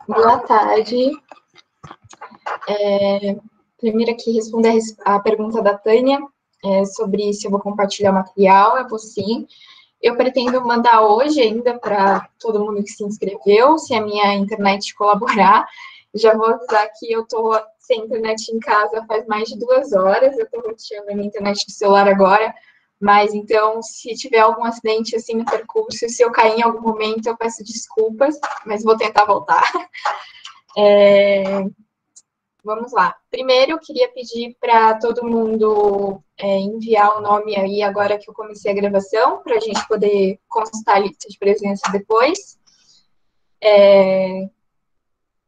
Boa tarde. Primeiro aqui responder a pergunta da Tânia sobre se eu vou compartilhar material. Eu vou sim. Eu pretendo mandar hoje ainda para todo mundo que se inscreveu, se a minha internet colaborar. Já vou avisar que eu estou sem internet em casa faz mais de 2 horas. Eu estou roteando a minha internet do celular agora. Mas, então, se tiver algum acidente assim no percurso, se eu cair em algum momento, eu peço desculpas, mas vou tentar voltar. Vamos lá. Primeiro, eu queria pedir para todo mundo enviar o nome aí, agora que eu comecei a gravação, para a gente poder constar a lista de presença depois.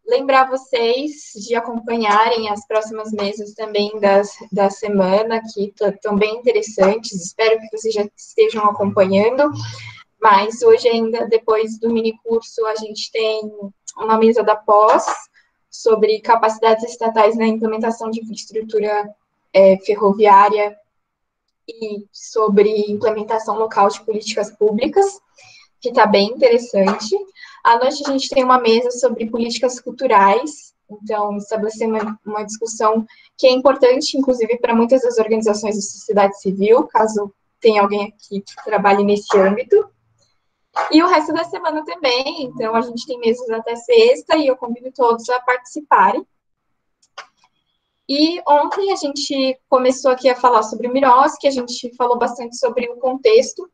Lembrar vocês de acompanharem as próximas mesas também da semana, que estão bem interessantes. Espero que vocês já estejam acompanhando. Mas hoje ainda, depois do mini curso, a gente tem uma mesa da pós, sobre capacidades estatais na implementação de infraestrutura ferroviária e sobre implementação local de políticas públicas, que está bem interessante. À noite a gente tem uma mesa sobre políticas culturais, então estabelecer uma discussão que é importante, inclusive, para muitas das organizações da sociedade civil, caso tenha alguém aqui que trabalhe nesse âmbito. E o resto da semana também, então a gente tem mesas até sexta e eu convido todos a participarem. E ontem a gente começou aqui a falar sobre o Miroski, a gente falou bastante sobre o contexto,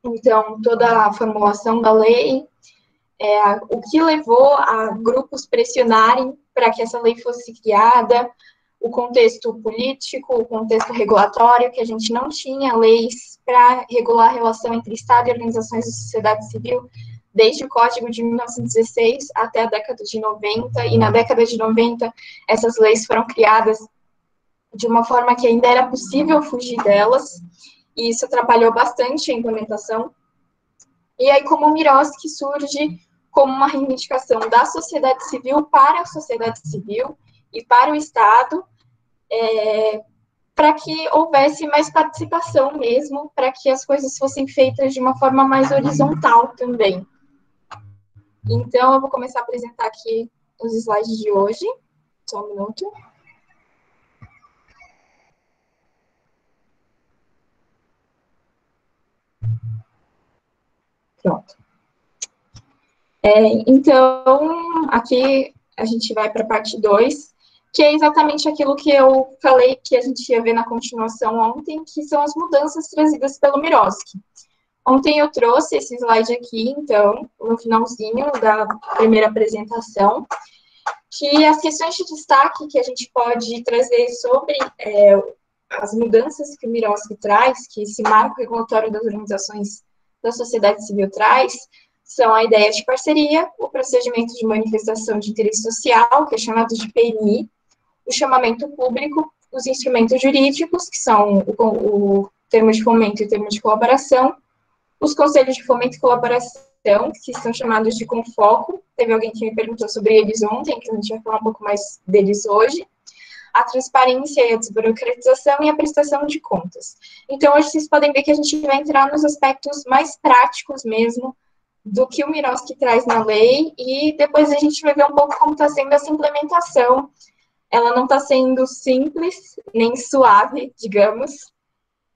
então toda a formulação da lei, o que levou a grupos pressionarem para que essa lei fosse criada, o contexto político, o contexto regulatório, que a gente não tinha leis para regular a relação entre Estado e organizações da sociedade civil, desde o Código de 1916 até a década de 90, e na década de 90 essas leis foram criadas de uma forma que ainda era possível fugir delas, e isso atrapalhou bastante a implementação. E aí, como o Miroski surge como uma reivindicação da sociedade civil para a sociedade civil e para o Estado, para que houvesse mais participação mesmo, para que as coisas fossem feitas de uma forma mais horizontal também. Então, eu vou começar a apresentar aqui os slides de hoje. Só um minuto. Pronto. Então, aqui a gente vai para a parte 2, que é exatamente aquilo que eu falei que a gente ia ver na continuação ontem, que são as mudanças trazidas pelo Miroski. Ontem eu trouxe esse slide aqui, então, no finalzinho da primeira apresentação, que as questões de destaque que a gente pode trazer sobre as mudanças que o Miroski traz, que esse marco regulatório das organizações da sociedade civil traz, são a ideia de parceria, o procedimento de manifestação de interesse social, que é chamado de PNI, o chamamento público, os instrumentos jurídicos, que são o termo de fomento e o termo de colaboração, os conselhos de fomento e colaboração, que são chamados de Confoco, teve alguém que me perguntou sobre eles ontem, que a gente vai falar um pouco mais deles hoje, a transparência e a desburocratização e a prestação de contas. Então, hoje vocês podem ver que a gente vai entrar nos aspectos mais práticos mesmo do que o Miroski traz na lei, e depois a gente vai ver um pouco como está sendo essa implementação. Ela não está sendo simples, nem suave, digamos,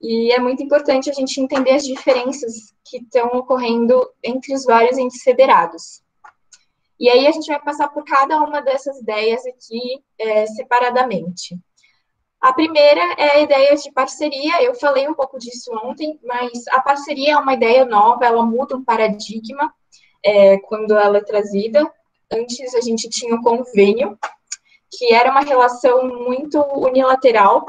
e é muito importante a gente entender as diferenças que estão ocorrendo entre os vários entes federados. E aí a gente vai passar por cada uma dessas ideias aqui separadamente. A primeira é a ideia de parceria. Eu falei um pouco disso ontem, mas a parceria é uma ideia nova, ela muda um paradigma quando ela é trazida. Antes a gente tinha um convênio, que era uma relação muito unilateral,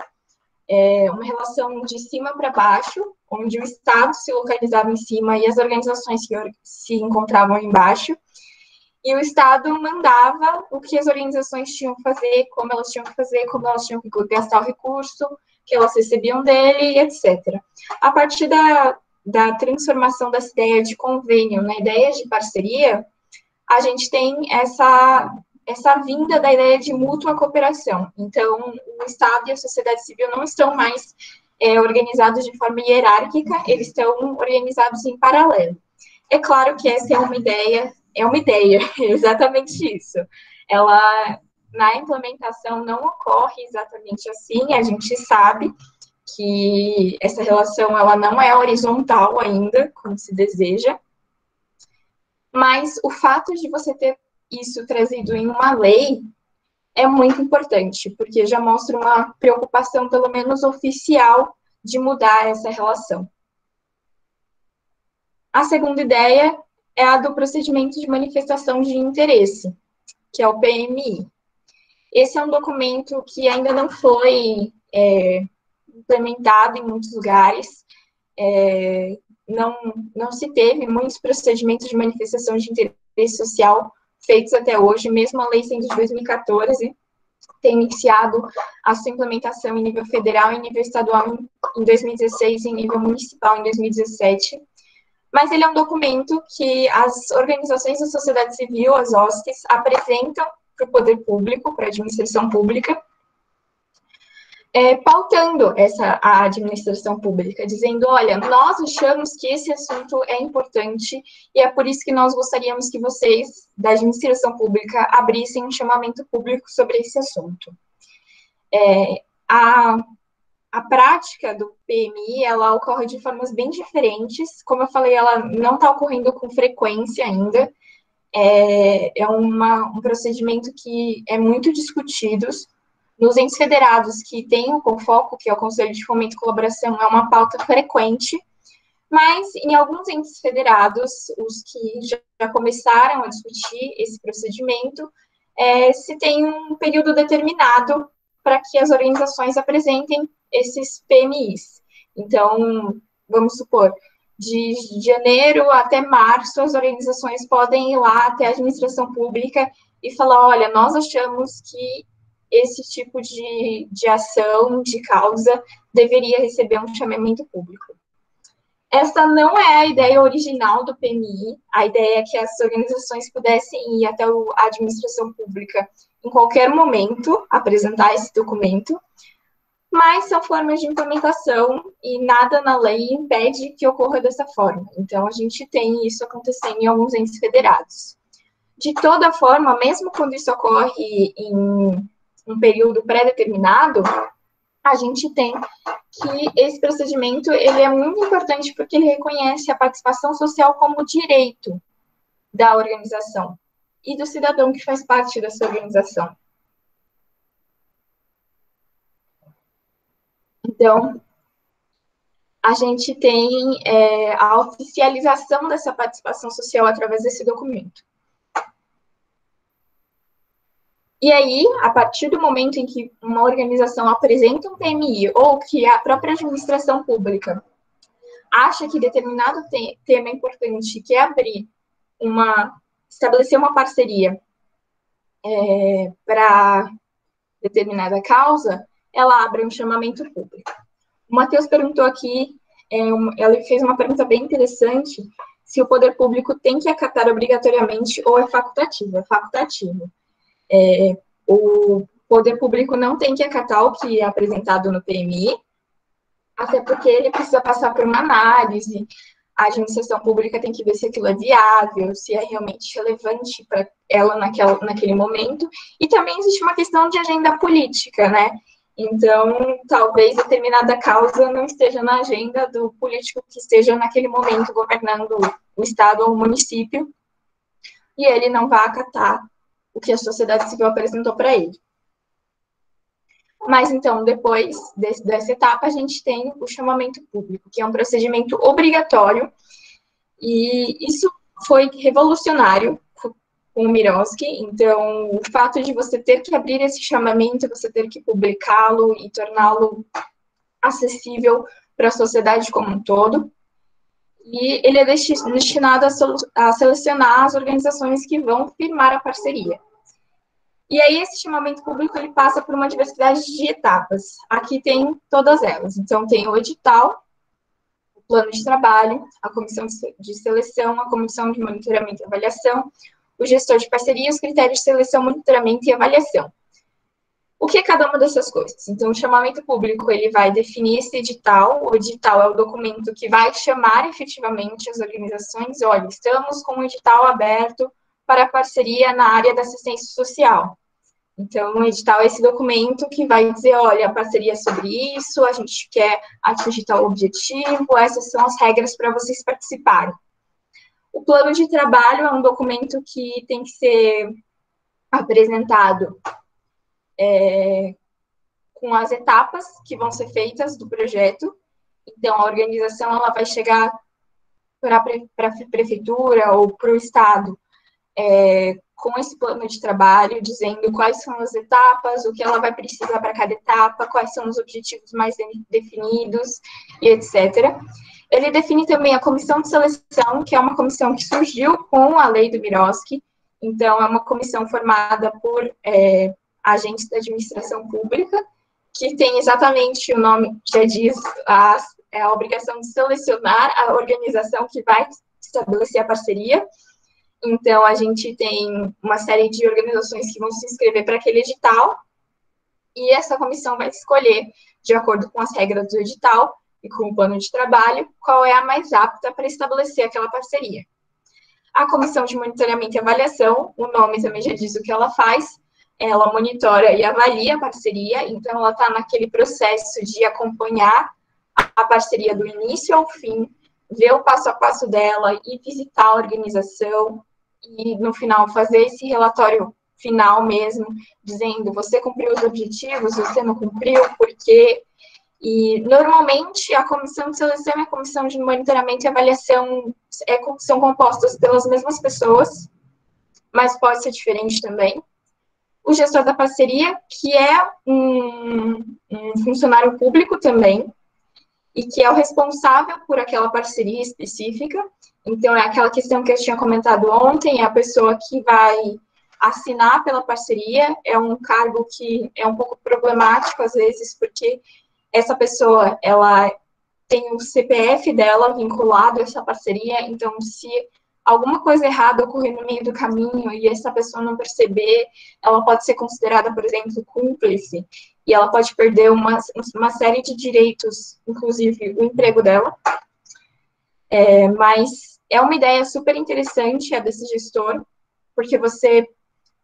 uma relação de cima para baixo, onde o Estado se localizava em cima e as organizações que se encontravam embaixo, e o Estado mandava o que as organizações tinham que fazer, como elas tinham que fazer, como elas tinham que gastar o recurso, que elas recebiam dele, etc. A partir da transformação dessa ideia de convênio na ideia de parceria, a gente tem essa vinda da ideia de mútua cooperação. Então, o Estado e a sociedade civil não estão mais organizados de forma hierárquica, eles estão organizados em paralelo. É claro que essa é uma ideia é uma ideia, é exatamente isso. Ela, na implementação, não ocorre exatamente assim, a gente sabe que essa relação ela não é horizontal ainda, como se deseja, mas o fato de você ter isso trazido em uma lei é muito importante, porque já mostra uma preocupação, pelo menos oficial, de mudar essa relação. A segunda ideia é a do procedimento de manifestação de interesse, que é o PMI. Esse é um documento que ainda não foi implementado em muitos lugares, não se teve muitos procedimentos de manifestação de interesse social feitos até hoje, mesmo a lei sendo de 2014, tem iniciado a sua implementação em nível federal, em nível estadual em 2016 e em nível municipal em 2017. Mas ele é um documento que as organizações da sociedade civil, as OSCs, apresentam para o poder público, para a administração pública, pautando a administração pública, dizendo, olha, nós achamos que esse assunto é importante e é por isso que nós gostaríamos que vocês, da administração pública, abrissem um chamamento público sobre esse assunto. A prática do PMI, ela ocorre de formas bem diferentes. Como eu falei, ela não está ocorrendo com frequência ainda. É um procedimento que é muito discutido. Nos entes federados que tem o CONFOCO, que é o Conselho de Fomento e Colaboração, é uma pauta frequente, mas em alguns entes federados, os que já começaram a discutir esse procedimento, se tem um período determinado para que as organizações apresentem esses PMIs. Então, vamos supor, de janeiro até março, as organizações podem ir lá até a administração pública e falar, olha, nós achamos que esse tipo de ação, de causa, deveria receber um chamamento público. Essa não é a ideia original do PMI, a ideia é que as organizações pudessem ir até a administração pública em qualquer momento, apresentar esse documento, mas são formas de implementação e nada na lei impede que ocorra dessa forma. Então, a gente tem isso acontecendo em alguns entes federados. De toda forma, mesmo quando isso ocorre em um período pré-determinado, a gente tem que esse procedimento ele é muito importante porque ele reconhece a participação social como direito da organização e do cidadão que faz parte dessa organização. Então, a gente tem a oficialização dessa participação social através desse documento. E aí, a partir do momento em que uma organização apresenta um PMI ou que a própria administração pública acha que determinado tema é importante, que é estabelecer uma parceria para determinada causa, ela abre um chamamento público. O Matheus perguntou aqui, ele fez uma pergunta bem interessante, se o poder público tem que acatar obrigatoriamente ou é facultativo. É facultativo. O poder público não tem que acatar o que é apresentado no PMI, até porque ele precisa passar por uma análise, a administração pública tem que ver se aquilo é viável, se é realmente relevante para ela naquele momento, e também existe uma questão de agenda política, né? Então, talvez determinada causa não esteja na agenda do político que esteja naquele momento governando o estado ou o município, e ele não vai acatar o que a sociedade civil apresentou para ele. Mas, então, depois dessa etapa, a gente tem o chamamento público, que é um procedimento obrigatório, e isso foi revolucionário com o Miroski. Então, o fato de você ter que abrir esse chamamento, você ter que publicá-lo e torná-lo acessível para a sociedade como um todo, e ele é destinado a selecionar as organizações que vão firmar a parceria. E aí, esse chamamento público, ele passa por uma diversidade de etapas. Aqui tem todas elas. Então, tem o edital, o plano de trabalho, a comissão de seleção, a comissão de monitoramento e avaliação, o gestor de parceria, os critérios de seleção, monitoramento e avaliação. O que é cada uma dessas coisas? Então, o chamamento público, ele vai definir esse edital. O edital é o documento que vai chamar efetivamente as organizações. Olha, estamos com um edital aberto para a parceria na área da assistência social. Então, no edital é esse documento que vai dizer, olha, a parceria é sobre isso, a gente quer atingir tal objetivo, essas são as regras para vocês participarem. O plano de trabalho é um documento que tem que ser apresentado com as etapas que vão ser feitas do projeto. Então, a organização ela vai chegar para a prefeitura ou para o estado com esse plano de trabalho, dizendo quais são as etapas, o que ela vai precisar para cada etapa, quais são os objetivos mais definidos e etc. Ele define também a comissão de seleção, que é uma comissão que surgiu com a lei do Miroski. Então, é uma comissão formada por agentes da administração pública, que tem exatamente o nome, já diz, a obrigação de selecionar a organização que vai estabelecer a parceria. Então, a gente tem uma série de organizações que vão se inscrever para aquele edital, e essa comissão vai escolher, de acordo com as regras do edital e com o plano de trabalho, qual é a mais apta para estabelecer aquela parceria. A comissão de monitoramento e avaliação, o nome também já diz o que ela faz, ela monitora e avalia a parceria, então ela está naquele processo de acompanhar a parceria do início ao fim, ver o passo a passo dela e visitar a organização, e no final fazer esse relatório final mesmo, dizendo você cumpriu os objetivos, você não cumpriu, por quê? E normalmente a comissão de seleção e a comissão de monitoramento e avaliação são compostas pelas mesmas pessoas, mas pode ser diferente também. O gestor da parceria, que é um funcionário público também, e que é o responsável por aquela parceria específica. Então, é aquela questão que eu tinha comentado ontem, é a pessoa que vai assinar pela parceria, é um cargo que é um pouco problemático, às vezes, porque essa pessoa, ela tem o CPF dela vinculado a essa parceria, então, se alguma coisa errada ocorrer no meio do caminho e essa pessoa não perceber, ela pode ser considerada, por exemplo, cúmplice, e ela pode perder uma série de direitos, inclusive o emprego dela. Mas é uma ideia super interessante a desse gestor, porque você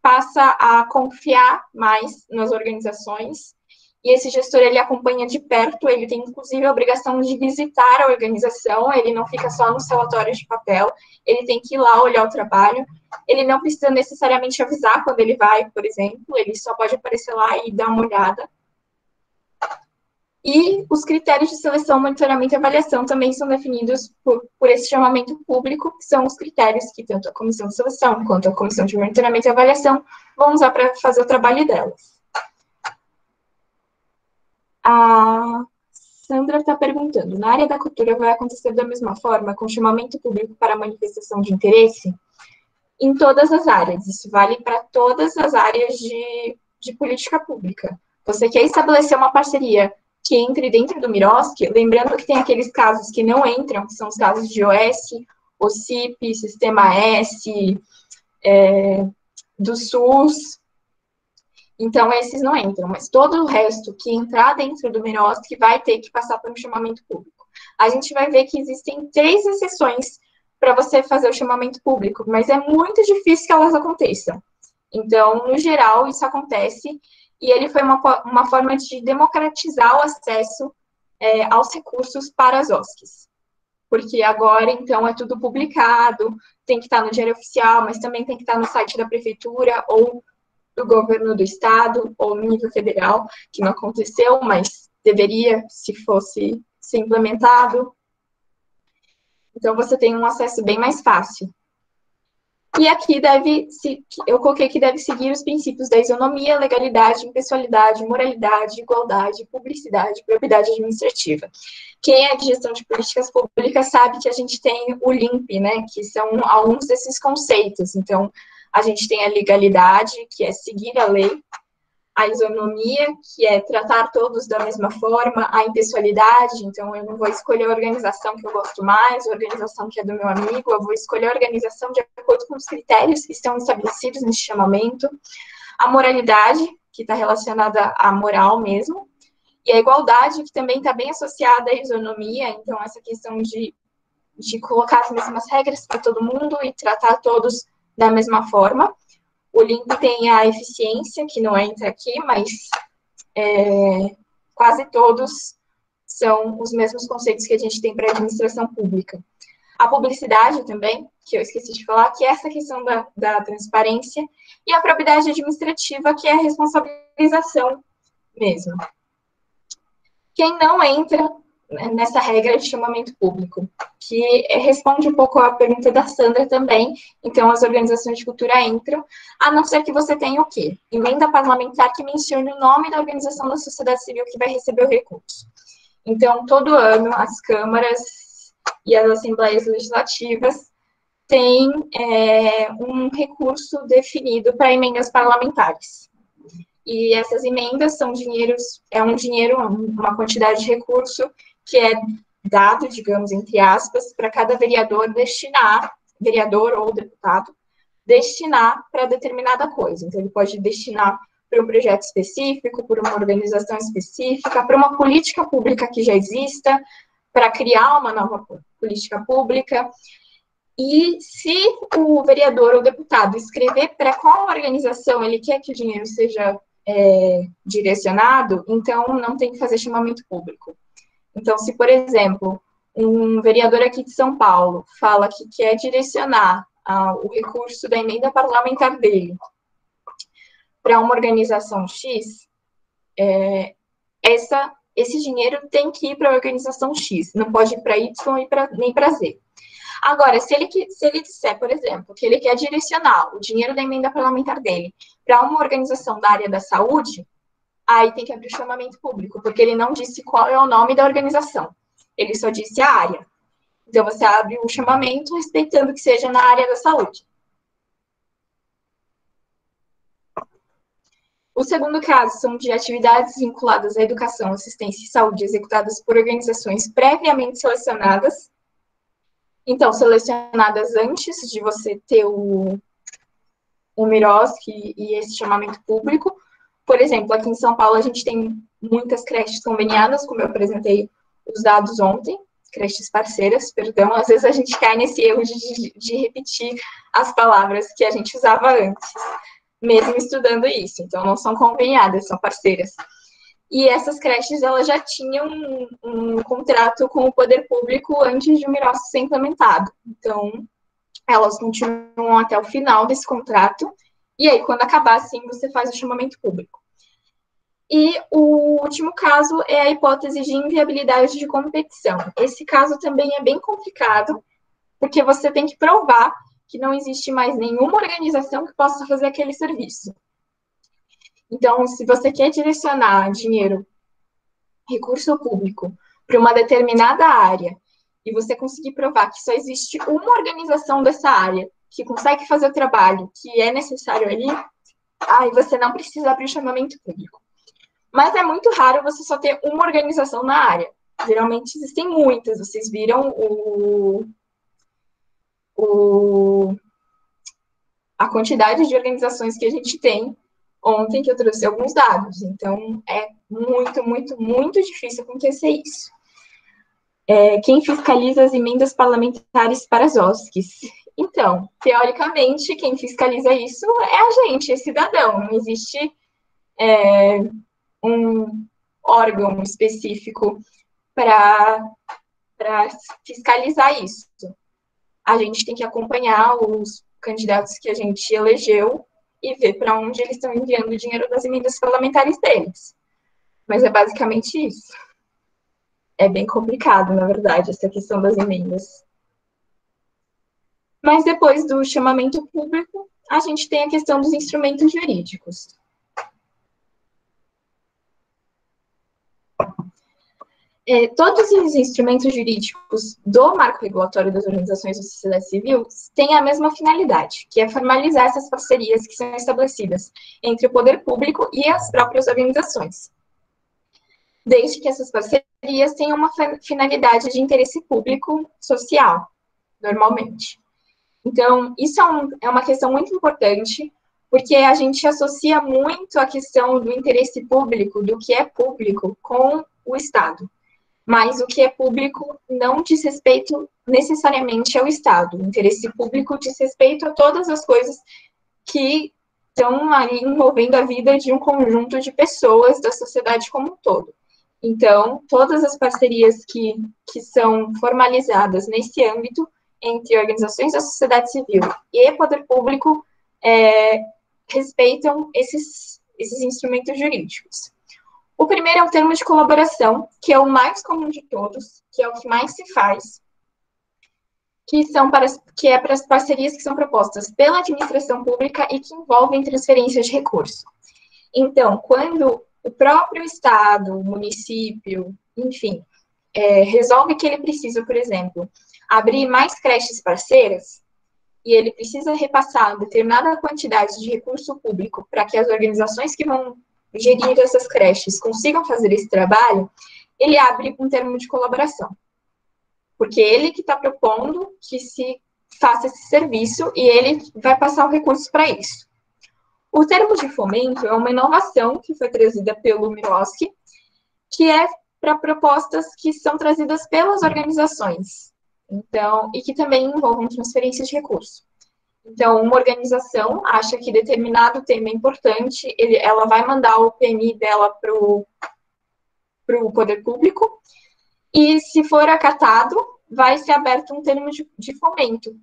passa a confiar mais nas organizações, e esse gestor, ele acompanha de perto, ele tem, inclusive, a obrigação de visitar a organização, ele não fica só nos relatórios de papel, ele tem que ir lá olhar o trabalho, ele não precisa necessariamente avisar quando ele vai, por exemplo, ele só pode aparecer lá e dar uma olhada. E os critérios de seleção, monitoramento e avaliação também são definidos por esse chamamento público, que são os critérios que tanto a comissão de seleção quanto a comissão de monitoramento e avaliação vão usar para fazer o trabalho delas. A Sandra está perguntando, na área da cultura vai acontecer da mesma forma, com chamamento público para manifestação de interesse? Em todas as áreas, isso vale para todas as áreas de política pública. Você quer estabelecer uma parceria que entre dentro do Miroski, lembrando que tem aqueles casos que não entram, que são os casos de OS, OCIP, Sistema S, do SUS. Então, esses não entram, mas todo o resto que entrar dentro do Miroski vai ter que passar por um chamamento público. A gente vai ver que existem 3 exceções para você fazer o chamamento público, mas é muito difícil que elas aconteçam. Então, no geral, isso acontece, e ele foi uma forma de democratizar o acesso aos recursos para as OSCs. Porque agora, então, é tudo publicado, tem que estar no Diário Oficial, mas também tem que estar no site da prefeitura ou do governo do estado, ou no nível federal, que não aconteceu, mas deveria, se fosse ser implementado. Então, você tem um acesso bem mais fácil. E aqui eu coloquei que deve seguir os princípios da isonomia, legalidade, impessoalidade, moralidade, igualdade, publicidade, propriedade administrativa. Quem é de gestão de políticas públicas sabe que a gente tem o LIMP, né, que são alguns desses conceitos. Então, a gente tem a legalidade, que é seguir a lei, a isonomia, que é tratar todos da mesma forma, a impessoalidade, então eu não vou escolher a organização que eu gosto mais, a organização que é do meu amigo, eu vou escolher a organização de acordo com os critérios que estão estabelecidos nesse chamamento, a moralidade, que está relacionada à moral mesmo, e a igualdade, que também está bem associada à isonomia, então essa questão de colocar as mesmas regras para todo mundo e tratar todos da mesma forma. O LIMP tem a eficiência, que não entra aqui, mas quase todos são os mesmos conceitos que a gente tem para a administração pública. A publicidade também, que eu esqueci de falar, que é essa questão da transparência, e a probidade administrativa, que é a responsabilização mesmo. Quem não entra nessa regra de chamamento público, que responde um pouco à pergunta da Sandra também, então as organizações de cultura entram, a não ser que você tenha o quê? Emenda parlamentar que mencione o nome da organização da sociedade civil que vai receber o recurso. Então, todo ano, as câmaras e as assembleias legislativas têm um recurso definido para emendas parlamentares. E essas emendas são uma quantidade de recurso que é dado, digamos, entre aspas, para cada vereador ou deputado, destinar para determinada coisa. Então, ele pode destinar para um projeto específico, para uma organização específica, para uma política pública que já exista, para criar uma nova política pública. E se o vereador ou deputado escrever para qual organização ele quer que o dinheiro seja direcionado, então não tem que fazer chamamento público. Então, se, por exemplo, um vereador aqui de São Paulo fala que quer direcionar o recurso da emenda parlamentar dele para uma organização X, esse dinheiro tem que ir para a organização X, não pode ir para Y nem para Z. Agora, se ele disser, por exemplo, que ele quer direcionar o dinheiro da emenda parlamentar dele para uma organização da área da saúde, aí tem que abrir o chamamento público, porque ele não disse qual é o nome da organização, ele só disse a área. Então, você abre o chamamento respeitando que seja na área da saúde. O segundo caso são de atividades vinculadas à educação, assistência e saúde executadas por organizações previamente selecionadas. Então, selecionadas antes de você ter o MIROSC e esse chamamento público. Por exemplo, aqui em São Paulo, a gente tem muitas creches conveniadas, como eu apresentei os dados ontem, creches parceiras, perdão, às vezes a gente cai nesse erro de repetir as palavras que a gente usava antes, mesmo estudando isso. Então, não são conveniadas, são parceiras. E essas creches, elas já tinham um contrato com o poder público antes de o MIROSC ser implementado. Então, elas continuam até o final desse contrato, e aí, quando acabar, sim, você faz o chamamento público. E o último caso é a hipótese de inviabilidade de competição. Esse caso também é bem complicado, porque você tem que provar que não existe mais nenhuma organização que possa fazer aquele serviço. Então, se você quer direcionar dinheiro, recurso público, para uma determinada área, e você conseguir provar que só existe uma organização dessa área que consegue fazer o trabalho que é necessário ali, aí você não precisa abrir o chamamento público. Mas é muito raro você só ter uma organização na área. Geralmente existem muitas. Vocês viram a quantidade de organizações que a gente tem ontem, que eu trouxe alguns dados. Então, é muito, muito, muito difícil acontecer isso. Quem fiscaliza as emendas parlamentares para as OSCs? Então, teoricamente, quem fiscaliza isso é a gente, é cidadão. Não existe um órgão específico para fiscalizar isso. A gente tem que acompanhar os candidatos que a gente elegeu e ver para onde eles estão enviando o dinheiro das emendas parlamentares deles. Mas é basicamente isso. É bem complicado, na verdade, essa questão das emendas. Mas depois do chamamento público, a gente tem a questão dos instrumentos jurídicos. Todos os instrumentos jurídicos do marco regulatório das organizações da sociedade civil têm a mesma finalidade, que é formalizar essas parcerias que são estabelecidas entre o poder público e as próprias organizações, desde que essas parcerias tenham uma finalidade de interesse público social, normalmente. Então, isso é uma questão muito importante, porque a gente associa muito a questão do interesse público, do que é público, com o Estado. Mas o que é público não diz respeito necessariamente ao Estado. O interesse público diz respeito a todas as coisas que estão ali envolvendo a vida de um conjunto de pessoas da sociedade como um todo. Então, todas as parcerias que são formalizadas nesse âmbito entre organizações da sociedade civil e poder público respeitam esses instrumentos jurídicos. O primeiro é o termo de colaboração, que é o mais comum de todos, que é o que mais se faz, que é para as parcerias que são propostas pela administração pública e que envolvem transferência de recursos. Então, quando o próprio Estado, o município, enfim, resolve que ele precisa, por exemplo, abrir mais creches parceiras, e ele precisa repassar determinada quantidade de recurso público para que as organizações que vão gerir essas creches consigam fazer esse trabalho, ele abre um termo de colaboração. Porque ele que está propondo que se faça esse serviço e ele vai passar o recurso para isso. O termo de fomento é uma inovação que foi trazida pelo Miroski, que é para propostas que são trazidas pelas organizações, então, e que também envolvem transferência de recursos. Então, uma organização acha que determinado tema é importante, ela vai mandar o PMI dela para o poder público, e se for acatado, vai ser aberto um termo de fomento,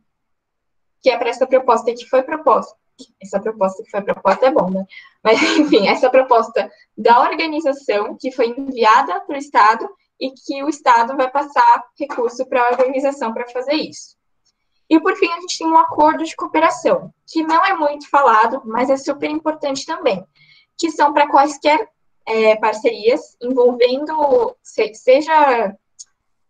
que é para essa proposta que foi proposta. Essa proposta que foi proposta é bom, né? Mas, enfim, essa proposta da organização que foi enviada para o Estado e que o Estado vai passar recurso para a organização para fazer isso. E, por fim, a gente tem um acordo de cooperação, que não é muito falado, mas é super importante também, que são para quaisquer parcerias envolvendo, seja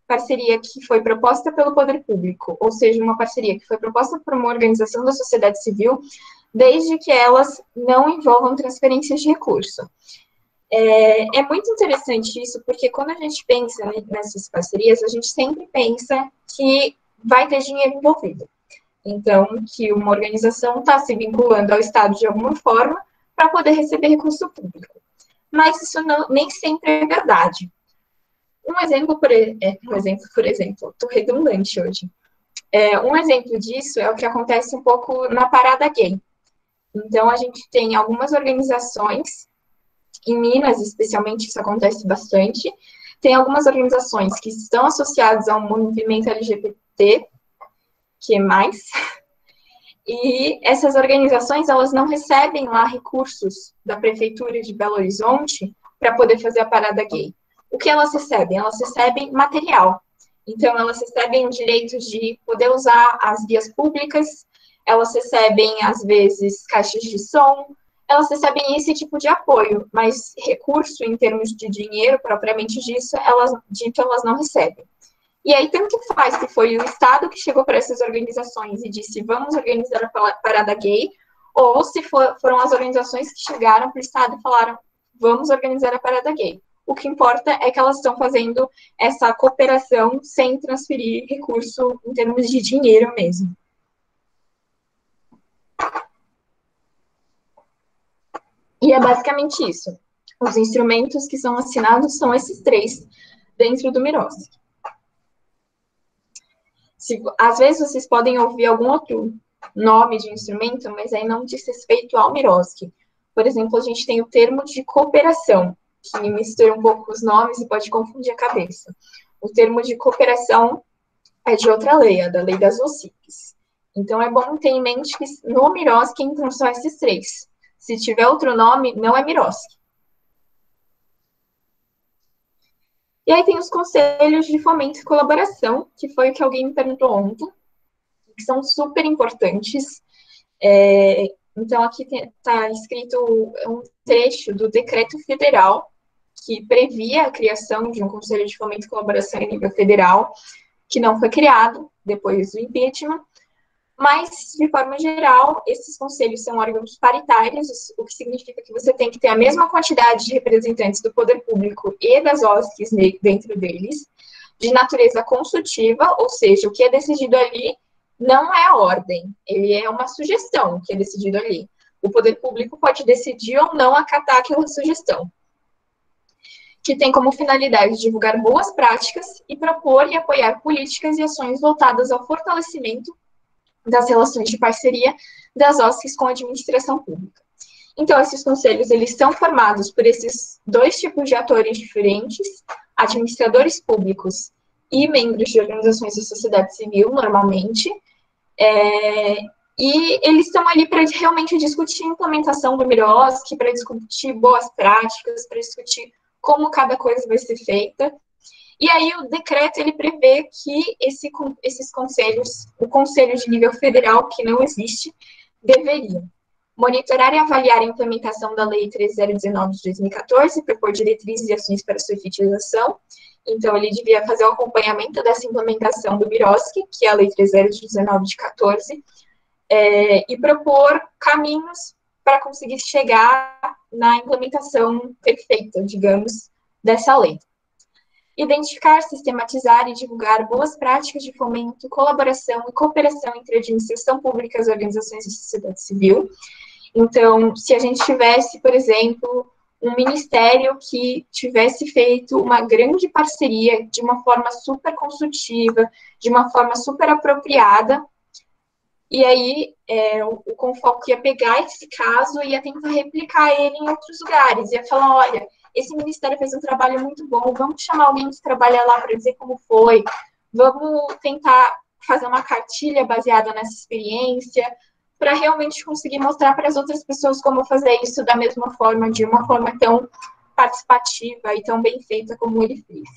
parceria que foi proposta pelo poder público, ou seja, uma parceria que foi proposta por uma organização da sociedade civil, desde que elas não envolvam transferências de recurso. É muito interessante isso, porque quando a gente pensa nessas parcerias, a gente sempre pensa que vai ter dinheiro envolvido. Então, que uma organização está se vinculando ao Estado de alguma forma para poder receber recurso público. Mas isso nem sempre é verdade. Um exemplo, por exemplo, estou redundante hoje. Um exemplo disso é o que acontece um pouco na parada gay. Então, a gente tem algumas organizações, em Minas, especialmente, isso acontece bastante, tem algumas organizações que estão associadas ao movimento LGBT, que é mais, e essas organizações, elas não recebem lá recursos da Prefeitura de Belo Horizonte para poder fazer a parada gay. O que elas recebem? Elas recebem material. Então, elas recebem o direito de poder usar as vias públicas, elas recebem, às vezes, caixas de som, elas recebem esse tipo de apoio, mas recurso em termos de dinheiro, propriamente disso, elas não recebem. E aí, tanto faz que foi o Estado que chegou para essas organizações e disse, vamos organizar a parada gay, ou se foram as organizações que chegaram para o Estado e falaram, vamos organizar a parada gay. O que importa é que elas estão fazendo essa cooperação sem transferir recurso em termos de dinheiro mesmo. E é basicamente isso. Os instrumentos que são assinados são esses três dentro do Miroski. Às vezes vocês podem ouvir algum outro nome de instrumento, mas aí não diz respeito ao Miroski. Por exemplo, a gente tem o termo de cooperação, que mistura um pouco os nomes e pode confundir a cabeça. O termo de cooperação é de outra lei, a da lei das OCPs. Então, é bom ter em mente que no Miroski entram só esses três. Se tiver outro nome, não é Miroski. E aí tem os conselhos de fomento e colaboração, que foi o que alguém me perguntou ontem, que são super importantes. Então, aqui está escrito um trecho do decreto federal que previa a criação de um Conselho de Fomento e Colaboração em nível federal, que não foi criado depois do impeachment, mas, de forma geral, esses conselhos são órgãos paritários, o que significa que você tem que ter a mesma quantidade de representantes do poder público e das OSCs dentro deles, de natureza consultiva, ou seja, o que é decidido ali não é a ordem, ele é uma sugestão que é decidido ali. O poder público pode decidir ou não acatar aquela sugestão. que tem como finalidade divulgar boas práticas e propor e apoiar políticas e ações voltadas ao fortalecimento das relações de parceria das OSCs com a administração pública. Então, esses conselhos, eles são formados por esses dois tipos de atores diferentes, administradores públicos e membros de organizações da sociedade civil, normalmente, e eles estão ali para realmente discutir a implementação do MIROSC, para discutir boas práticas, para discutir como cada coisa vai ser feita. E aí o decreto, ele prevê que esses conselhos, o conselho de nível federal, que não existe, deveria monitorar e avaliar a implementação da Lei 13019 de 2014, propor diretrizes e ações para sua efetivação. Então, ele devia fazer o acompanhamento dessa implementação do MIROSC, que é a Lei 13019 de 14, e propor caminhos para conseguir chegar na implementação perfeita, digamos, dessa lei. Identificar, sistematizar e divulgar boas práticas de fomento, colaboração e cooperação entre a administração pública, as organizações da sociedade civil. Então, se a gente tivesse, por exemplo, um ministério que tivesse feito uma grande parceria de uma forma super consultiva, de uma forma super apropriada, e aí o Confoco ia pegar esse caso e ia tentar replicar ele em outros lugares, ia falar, olha, esse ministério fez um trabalho muito bom, vamos chamar alguém que trabalha lá para dizer como foi, vamos tentar fazer uma cartilha baseada nessa experiência, para realmente conseguir mostrar para as outras pessoas como fazer isso da mesma forma, de uma forma tão participativa e tão bem feita como ele fez.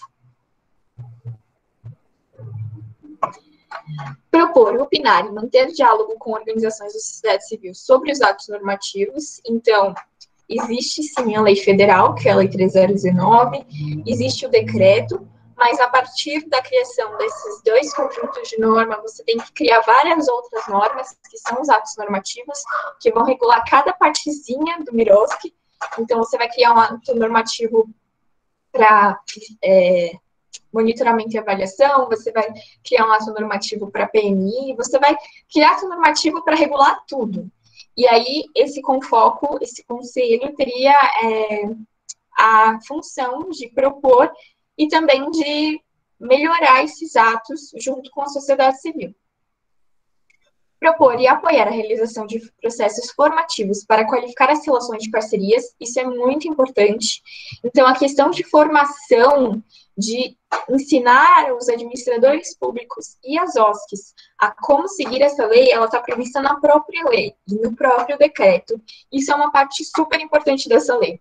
Propor, opinar e manter diálogo com organizações da sociedade civil sobre os atos normativos. Então, existe sim a lei federal, que é a Lei 13019, existe o decreto, mas a partir da criação desses dois conjuntos de norma, você tem que criar várias outras normas, que são os atos normativos, que vão regular cada partezinha do MIROSC. Então, você vai criar um ato normativo para monitoramento e avaliação, você vai criar um ato normativo para PMI, você vai criar ato normativo para regular tudo. E aí, esse Confoco, esse conselho, teria a função de propor e também de melhorar esses atos junto com a sociedade civil. Propor e apoiar a realização de processos formativos para qualificar as relações de parcerias, isso é muito importante. Então, a questão de formação, de ensinar os administradores públicos e as OSCs a como seguir essa lei, ela está prevista na própria lei e no próprio decreto. Isso é uma parte super importante dessa lei.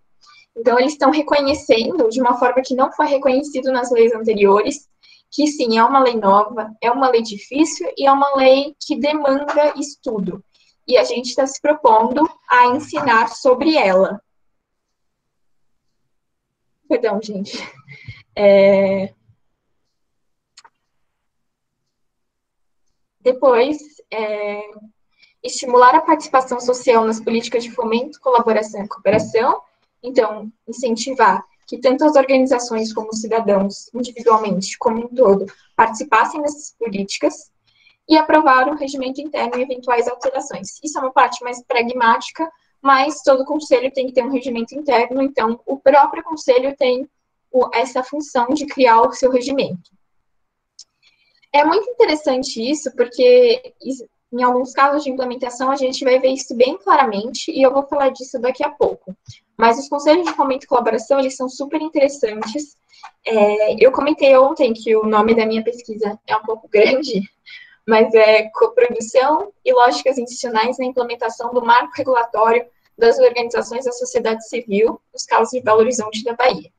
Então, eles estão reconhecendo, de uma forma que não foi reconhecido nas leis anteriores, que sim, é uma lei nova, é uma lei difícil e é uma lei que demanda estudo. E a gente está se propondo a ensinar sobre ela. Perdão, gente. Depois, estimular a participação social nas políticas de fomento, colaboração e cooperação. Então, incentivar que tanto as organizações como os cidadãos, individualmente, como um todo, participassem dessas políticas e aprovar o regimento interno e eventuais alterações. Isso é uma parte mais pragmática, mas todo conselho tem que ter um regimento interno, então o próprio conselho tem essa função de criar o seu regimento. É muito interessante isso, porque em alguns casos de implementação a gente vai ver isso bem claramente, e eu vou falar disso daqui a pouco. Mas os conselhos de fomento e colaboração, eles são super interessantes. Eu comentei ontem que o nome da minha pesquisa é um pouco grande, mas é Coprodução e Lógicas Institucionais na Implementação do Marco Regulatório das Organizações da Sociedade Civil nos casos de Belo Horizonte da Bahia.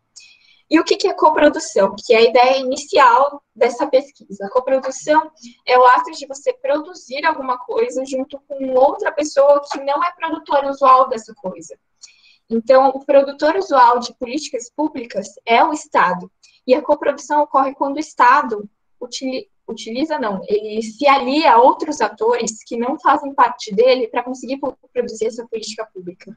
E o que é coprodução? Que é a ideia inicial dessa pesquisa. A coprodução é o ato de você produzir alguma coisa junto com outra pessoa que não é produtora usual dessa coisa. Então, o produtor usual de políticas públicas é o Estado. E a coprodução ocorre quando o Estado ele se alia a outros atores que não fazem parte dele para conseguir produzir essa política pública.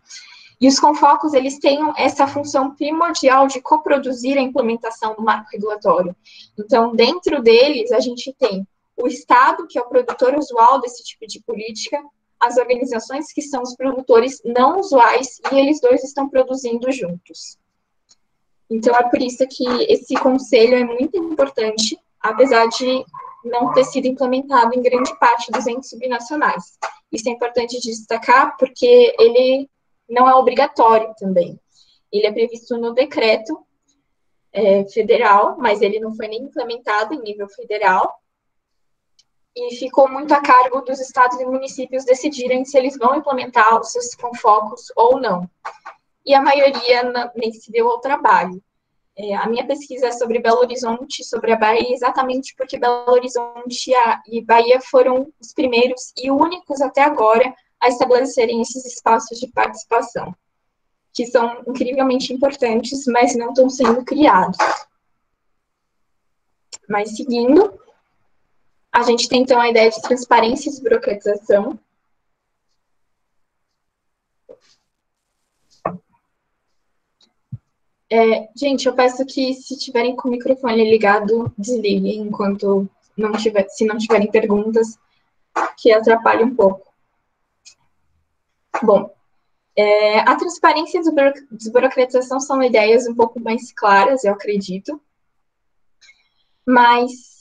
E os confocos, eles têm essa função primordial de coproduzir a implementação do marco regulatório. Então, dentro deles, a gente tem o Estado, que é o produtor usual desse tipo de política, as organizações que são os produtores não usuais, e eles dois estão produzindo juntos. Então, é por isso que esse conselho é muito importante, apesar de não ter sido implementado em grande parte dos entes subnacionais. Isso é importante destacar porque ele não é obrigatório também. Ele é previsto no decreto federal, mas ele não foi nem implementado em nível federal, e ficou muito a cargo dos estados e municípios decidirem se eles vão implementar os seus focos ou não. E a maioria nem se deu ao trabalho. A minha pesquisa é sobre Belo Horizonte, sobre a Bahia, exatamente porque Belo Horizonte e Bahia foram os primeiros e únicos até agora a estabelecerem esses espaços de participação, que são incrivelmente importantes, mas não estão sendo criados. Mas seguindo, a gente tem então a ideia de transparência e desburocratização. Gente, eu peço que, se tiverem com o microfone ligado, desliguem enquanto se não tiverem perguntas, que atrapalhe um pouco. Bom, a transparência e a desburocratização são ideias um pouco mais claras, eu acredito, mas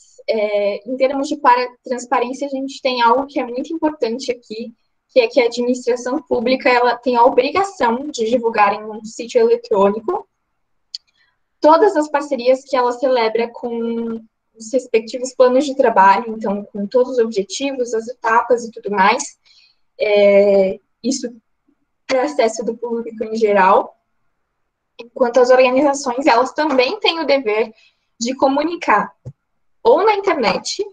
em termos de transparência, a gente tem algo que é muito importante aqui, que é que a administração pública ela tem a obrigação de divulgar em um sítio eletrônico todas as parcerias que ela celebra com os respectivos planos de trabalho, então, com todos os objetivos, as etapas e tudo mais. Isso para acesso do público em geral, enquanto as organizações, elas também têm o dever de comunicar ou na internet,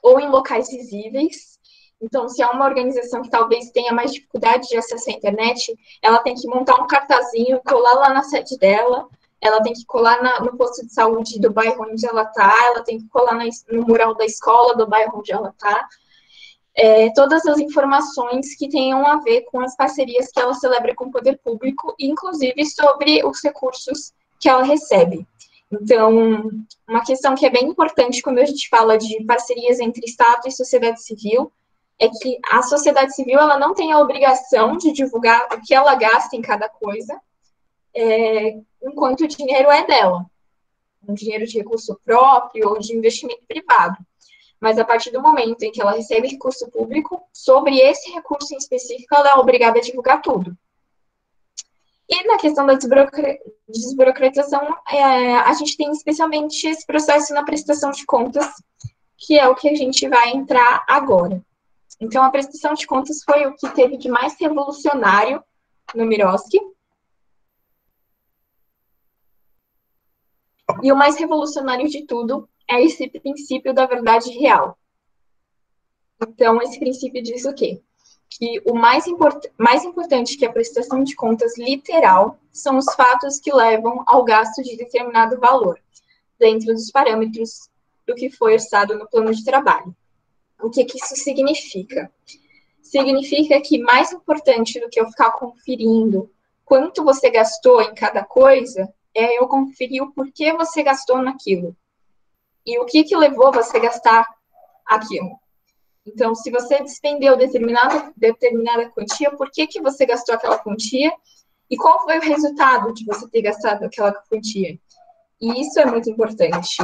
ou em locais visíveis. Então, se é uma organização que talvez tenha mais dificuldade de acesso à internet, ela tem que montar um cartazinho, colar lá na sede dela, ela tem que colar no posto de saúde do bairro onde ela está, ela tem que colar no mural da escola do bairro onde ela está. Todas as informações que tenham a ver com as parcerias que ela celebra com o poder público, inclusive sobre os recursos que ela recebe. Então, uma questão que é bem importante quando a gente fala de parcerias entre Estado e sociedade civil é que a sociedade civil ela não tem a obrigação de divulgar o que ela gasta em cada coisa, enquanto o dinheiro é dela, um dinheiro de recurso próprio ou de investimento privado. Mas a partir do momento em que ela recebe recurso público, sobre esse recurso em específico, ela é obrigada a divulgar tudo. E na questão da desburocratização, a gente tem especialmente esse processo na prestação de contas, que é o que a gente vai entrar agora. Então, a prestação de contas foi o que teve de mais revolucionário no Miroski. E o mais revolucionário de tudo é esse princípio da verdade real. Então, esse princípio diz o quê? Que o mais importante que a prestação de contas literal são os fatos que levam ao gasto de determinado valor, dentro dos parâmetros do que foi orçado no plano de trabalho. O que isso significa? Significa que mais importante do que eu ficar conferindo quanto você gastou em cada coisa, é eu conferir o porquê você gastou naquilo. E o que levou você a gastar aquilo. Então, se você despendeu determinada quantia, por que você gastou aquela quantia? E qual foi o resultado de você ter gastado aquela quantia? E isso é muito importante.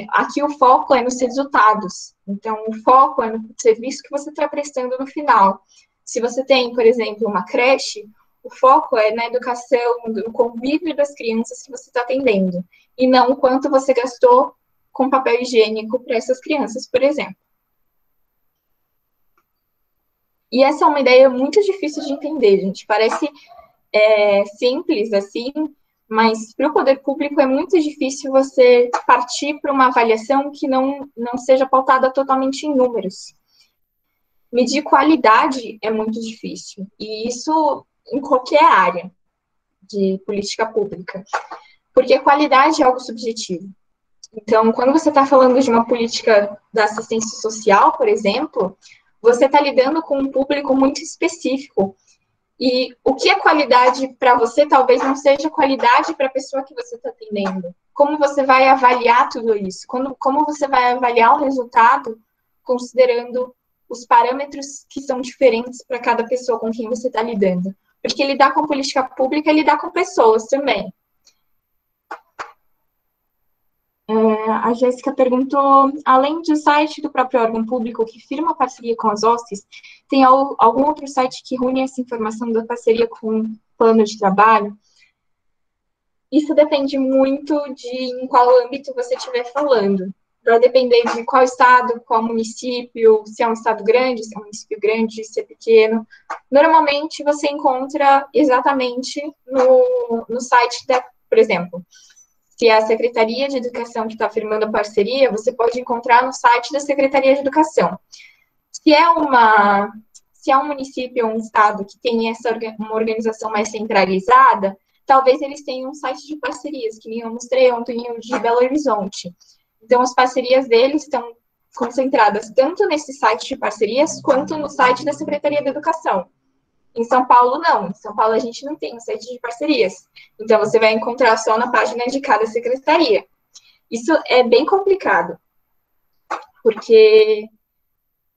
Aqui o foco é nos resultados. Então, o foco é no serviço que você está prestando no final. Se você tem, por exemplo, uma creche, o foco é na educação, no convívio das crianças que você está atendendo. E não o quanto você gastou com papel higiênico para essas crianças, por exemplo. E essa é uma ideia muito difícil de entender, gente. Parece simples, assim, mas para o poder público é muito difícil você partir para uma avaliação que não seja pautada totalmente em números. Medir qualidade é muito difícil, e isso em qualquer área de política pública, porque qualidade é algo subjetivo. Então, quando você está falando de uma política da assistência social, por exemplo, você está lidando com um público muito específico. E o que é qualidade para você talvez não seja qualidade para a pessoa que você está atendendo. Como você vai avaliar tudo isso? Como você vai avaliar o resultado considerando os parâmetros que são diferentes para cada pessoa com quem você está lidando? Porque lidar com política pública é lidar com pessoas também. A Jéssica perguntou, além do site do próprio órgão público que firma a parceria com as OSCs, tem algum outro site que reúne essa informação da parceria com o plano de trabalho? Isso depende muito de em qual âmbito você estiver falando. Vai depender de qual estado, qual município, se é um estado grande, se é um município grande, se é pequeno. Normalmente, você encontra exatamente no site por exemplo, se é a Secretaria de Educação que está firmando a parceria, você pode encontrar no site da Secretaria de Educação. Se é um município ou um estado que tem uma organização mais centralizada, talvez eles tenham um site de parcerias, que nem eu mostrei ontem, o de Belo Horizonte. Então, as parcerias deles estão concentradas tanto nesse site de parcerias, quanto no site da Secretaria de Educação. Em São Paulo, não. Em São Paulo, a gente não tem um site de parcerias. Então, você vai encontrar só na página de cada secretaria. Isso é bem complicado, porque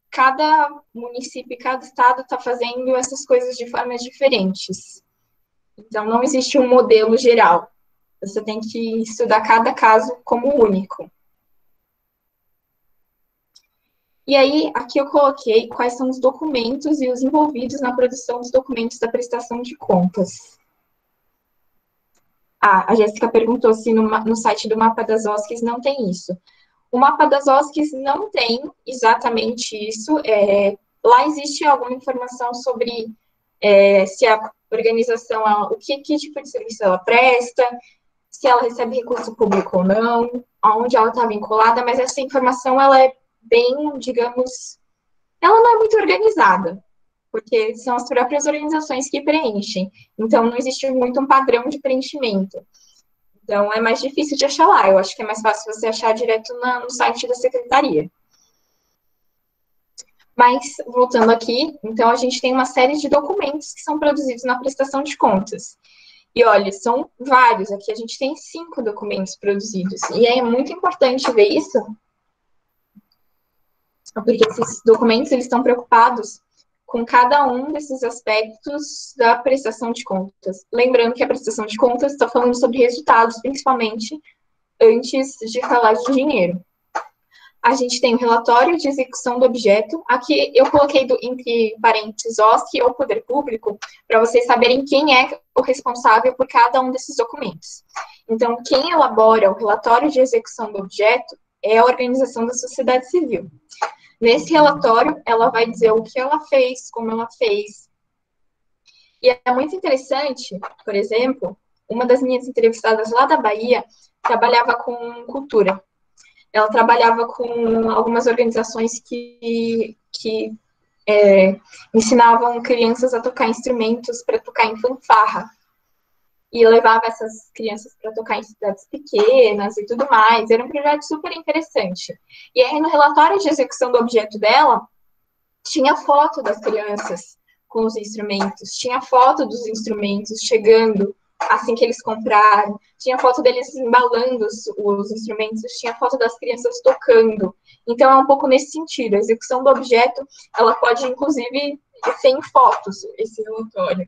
cada município, cada estado está fazendo essas coisas de formas diferentes. Então, não existe um modelo geral. Você tem que estudar cada caso como único. E aí, aqui eu coloquei quais são os documentos e os envolvidos na produção dos documentos da prestação de contas. A Jéssica perguntou se no site do Mapa das OSCs não tem isso. O Mapa das OSCs não tem exatamente isso. Lá existe alguma informação sobre se a organização, o que tipo de serviço ela presta, se ela recebe recurso público ou não, aonde ela está vinculada, mas essa informação, ela é bem, digamos, ela não é muito organizada, porque são as próprias organizações que preenchem. Então, não existe muito um padrão de preenchimento. Então, é mais difícil de achar lá. Eu acho que é mais fácil você achar direto no site da secretaria. Mas, voltando aqui, então, a gente tem uma série de documentos que são produzidos na prestação de contas. E, olha, são vários. Aqui a gente tem 5 documentos produzidos. E é muito importante ver isso, porque esses documentos, eles estão preocupados com cada um desses aspectos da prestação de contas. Lembrando que a prestação de contas está falando sobre resultados, principalmente, antes de falar de dinheiro. A gente tem o relatório de execução do objeto. Aqui eu coloquei entre parênteses OSC ou Poder Público, para vocês saberem quem é o responsável por cada um desses documentos. Então, quem elabora o relatório de execução do objeto é a organização da sociedade civil. Nesse relatório, ela vai dizer o que ela fez, como ela fez. E é muito interessante, por exemplo, uma das minhas entrevistadas lá da Bahia trabalhava com cultura. Ela trabalhava com algumas organizações que ensinavam crianças a tocar instrumentos para tocar em fanfarra. E levava essas crianças para tocar em cidades pequenas e tudo mais. Era um projeto super interessante. E aí, no relatório de execução do objeto dela, tinha foto das crianças com os instrumentos, tinha foto dos instrumentos chegando assim que eles compraram, tinha foto deles embalando os instrumentos, tinha foto das crianças tocando. Então, é um pouco nesse sentido. A execução do objeto, ela pode, inclusive, ser em fotos, esse relatório.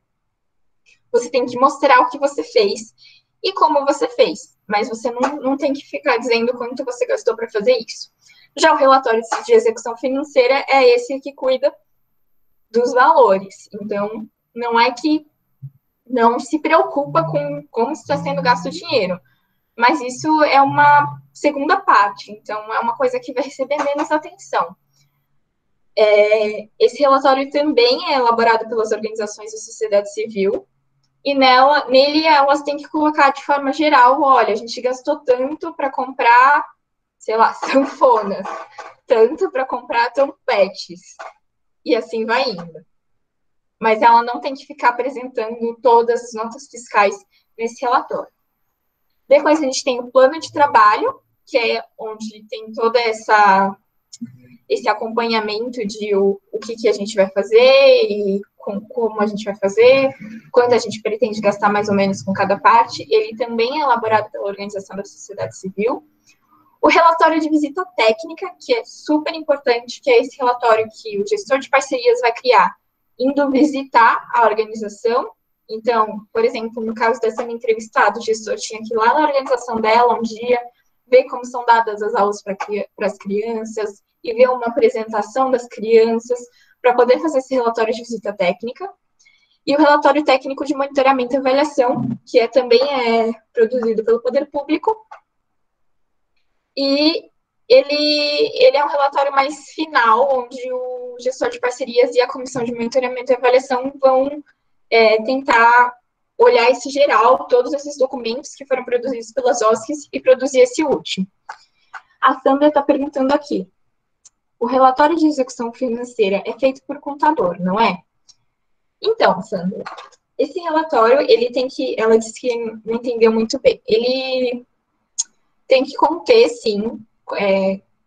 Você tem que mostrar o que você fez e como você fez, mas você não tem que ficar dizendo quanto você gastou para fazer isso. Já o relatório de execução financeira é esse que cuida dos valores. Então, não é que não se preocupa com como está sendo gasto o dinheiro, mas isso é uma segunda parte, então é uma coisa que vai receber menos atenção. Esse relatório também é elaborado pelas organizações da sociedade civil, e nele elas têm que colocar de forma geral, olha, a gente gastou tanto para comprar, sei lá, sanfonas, tanto para comprar trompetes, e assim vai indo. Mas ela não tem que ficar apresentando todas as notas fiscais nesse relatório. Depois a gente tem o plano de trabalho, que é onde tem todo esse acompanhamento de o que a gente vai fazer e como a gente vai fazer, quanto a gente pretende gastar mais ou menos com cada parte. Ele também é elaborado pela Organização da Sociedade Civil. O relatório de visita técnica, que é super importante, que é esse relatório que o gestor de parcerias vai criar, indo visitar a organização. Então, por exemplo, no caso dessa minha entrevistada, o gestor tinha que ir lá na organização dela um dia, ver como são dadas as aulas para as crianças e ver uma apresentação das crianças para poder fazer esse relatório de visita técnica. E o relatório técnico de monitoramento e avaliação, que também é produzido pelo Poder Público. E ele é um relatório mais final, onde o gestor de parcerias e a comissão de monitoramento e avaliação vão tentar olhar esse geral, todos esses documentos que foram produzidos pelas OSCs e produzir esse último. A Sandra está perguntando aqui, o relatório de execução financeira é feito por contador, não é? Então, Sandra, esse relatório, ela disse que não entendeu muito bem. Ele tem que conter, sim,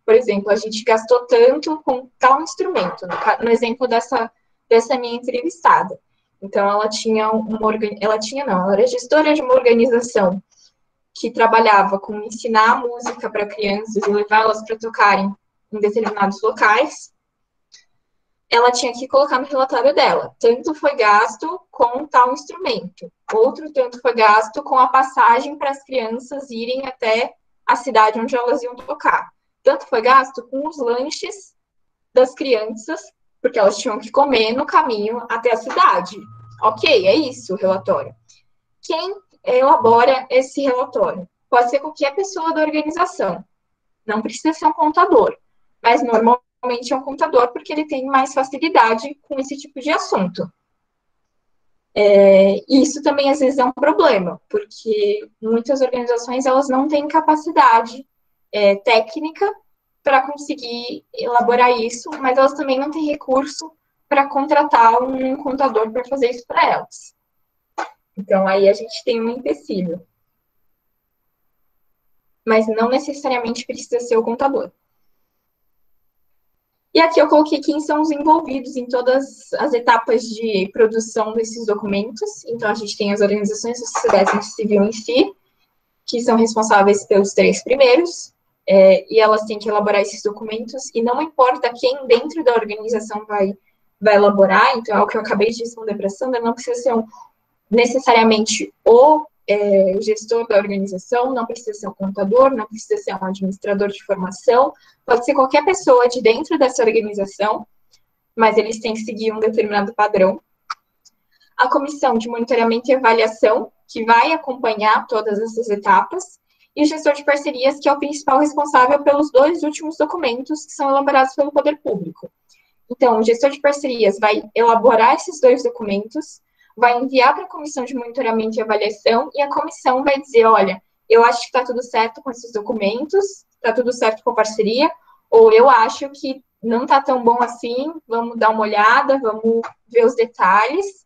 por exemplo, a gente gastou tanto com tal instrumento, no exemplo dessa minha entrevistada. Então, ela era gestora de uma organização que trabalhava com ensinar música para crianças e levá-las para tocarem em determinados locais. Ela tinha que colocar no relatório dela, tanto foi gasto com tal instrumento, outro tanto foi gasto com a passagem para as crianças irem até a cidade onde elas iam tocar. Tanto foi gasto com os lanches das crianças, porque elas tinham que comer no caminho até a cidade. Ok, é isso o relatório. Quem elabora esse relatório? Pode ser qualquer pessoa da organização, não precisa ser um contador, mas normalmente é um contador porque ele tem mais facilidade com esse tipo de assunto. E isso também, às vezes, é um problema, porque muitas organizações elas não têm capacidade técnica para conseguir elaborar isso, mas elas também não têm recurso para contratar um contador para fazer isso para elas. Então, aí a gente tem um empecilho. Mas não necessariamente precisa ser o contador. E aqui eu coloquei quem são os envolvidos em todas as etapas de produção desses documentos. Então, a gente tem as organizações da sociedade civil em si, que são responsáveis pelos 3 primeiros, e elas têm que elaborar esses documentos, e não importa quem dentro da organização vai elaborar, então é o que eu acabei de responder para a Sandra, não precisa ser necessariamente o gestor da organização, não precisa ser um contador, não precisa ser um administrador de formação, pode ser qualquer pessoa de dentro dessa organização, mas eles têm que seguir um determinado padrão. A comissão de monitoramento e avaliação, que vai acompanhar todas essas etapas, e o gestor de parcerias, que é o principal responsável pelos 2 últimos documentos que são elaborados pelo Poder Público. Então, o gestor de parcerias vai elaborar esses 2 documentos, vai enviar para a comissão de monitoramento e avaliação, e a comissão vai dizer, olha, eu acho que está tudo certo com esses documentos, está tudo certo com a parceria, ou eu acho que não está tão bom assim, vamos dar uma olhada, vamos ver os detalhes,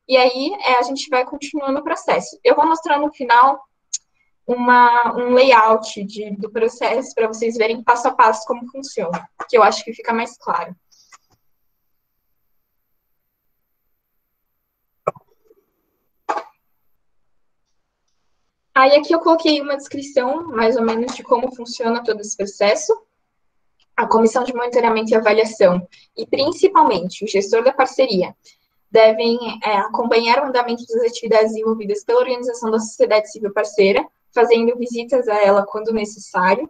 e aí a gente vai continuando o processo. Eu vou mostrar no final um layout do processo para vocês verem passo a passo como funciona, que eu acho que fica mais claro. Aí aqui eu coloquei uma descrição, mais ou menos, de como funciona todo esse processo. A comissão de monitoramento e avaliação, e principalmente o gestor da parceria, devem acompanhar o andamento das atividades desenvolvidas pela organização da sociedade civil parceira, fazendo visitas a ela quando necessário.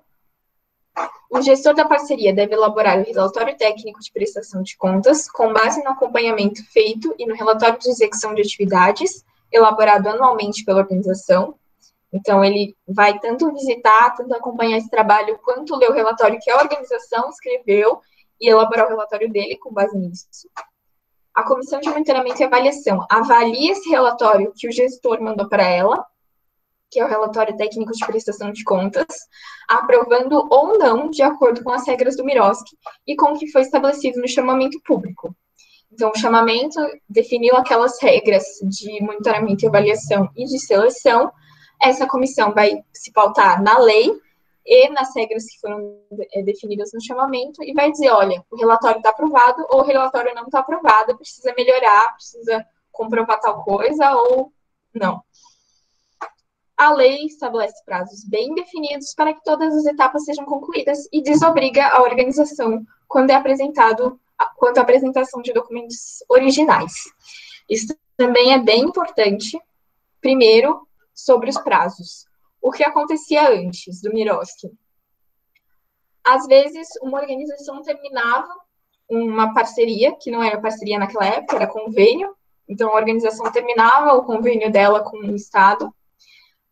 O gestor da parceria deve elaborar o relatório técnico de prestação de contas, com base no acompanhamento feito e no relatório de execução de atividades, elaborado anualmente pela organização. Então, ele vai tanto visitar, tanto acompanhar esse trabalho, quanto ler o relatório que a organização escreveu e elaborar o relatório dele com base nisso. A comissão de monitoramento e avaliação avalia esse relatório que o gestor mandou para ela, que é o relatório técnico de prestação de contas, aprovando ou não de acordo com as regras do MIROSC e com o que foi estabelecido no chamamento público. Então, o chamamento definiu aquelas regras de monitoramento e avaliação e de seleção. Essa comissão vai se pautar na lei e nas regras que foram definidas no chamamento e vai dizer, olha, o relatório está aprovado ou o relatório não está aprovado, precisa melhorar, precisa comprovar tal coisa ou não. A lei estabelece prazos bem definidos para que todas as etapas sejam concluídas e desobriga a organização quanto à apresentação de documentos originais. Isso também é bem importante. Primeiro, sobre os prazos. O que acontecia antes do Miroski? Às vezes, uma organização terminava uma parceria, que não era parceria naquela época, era convênio. Então, a organização terminava o convênio dela com o Estado,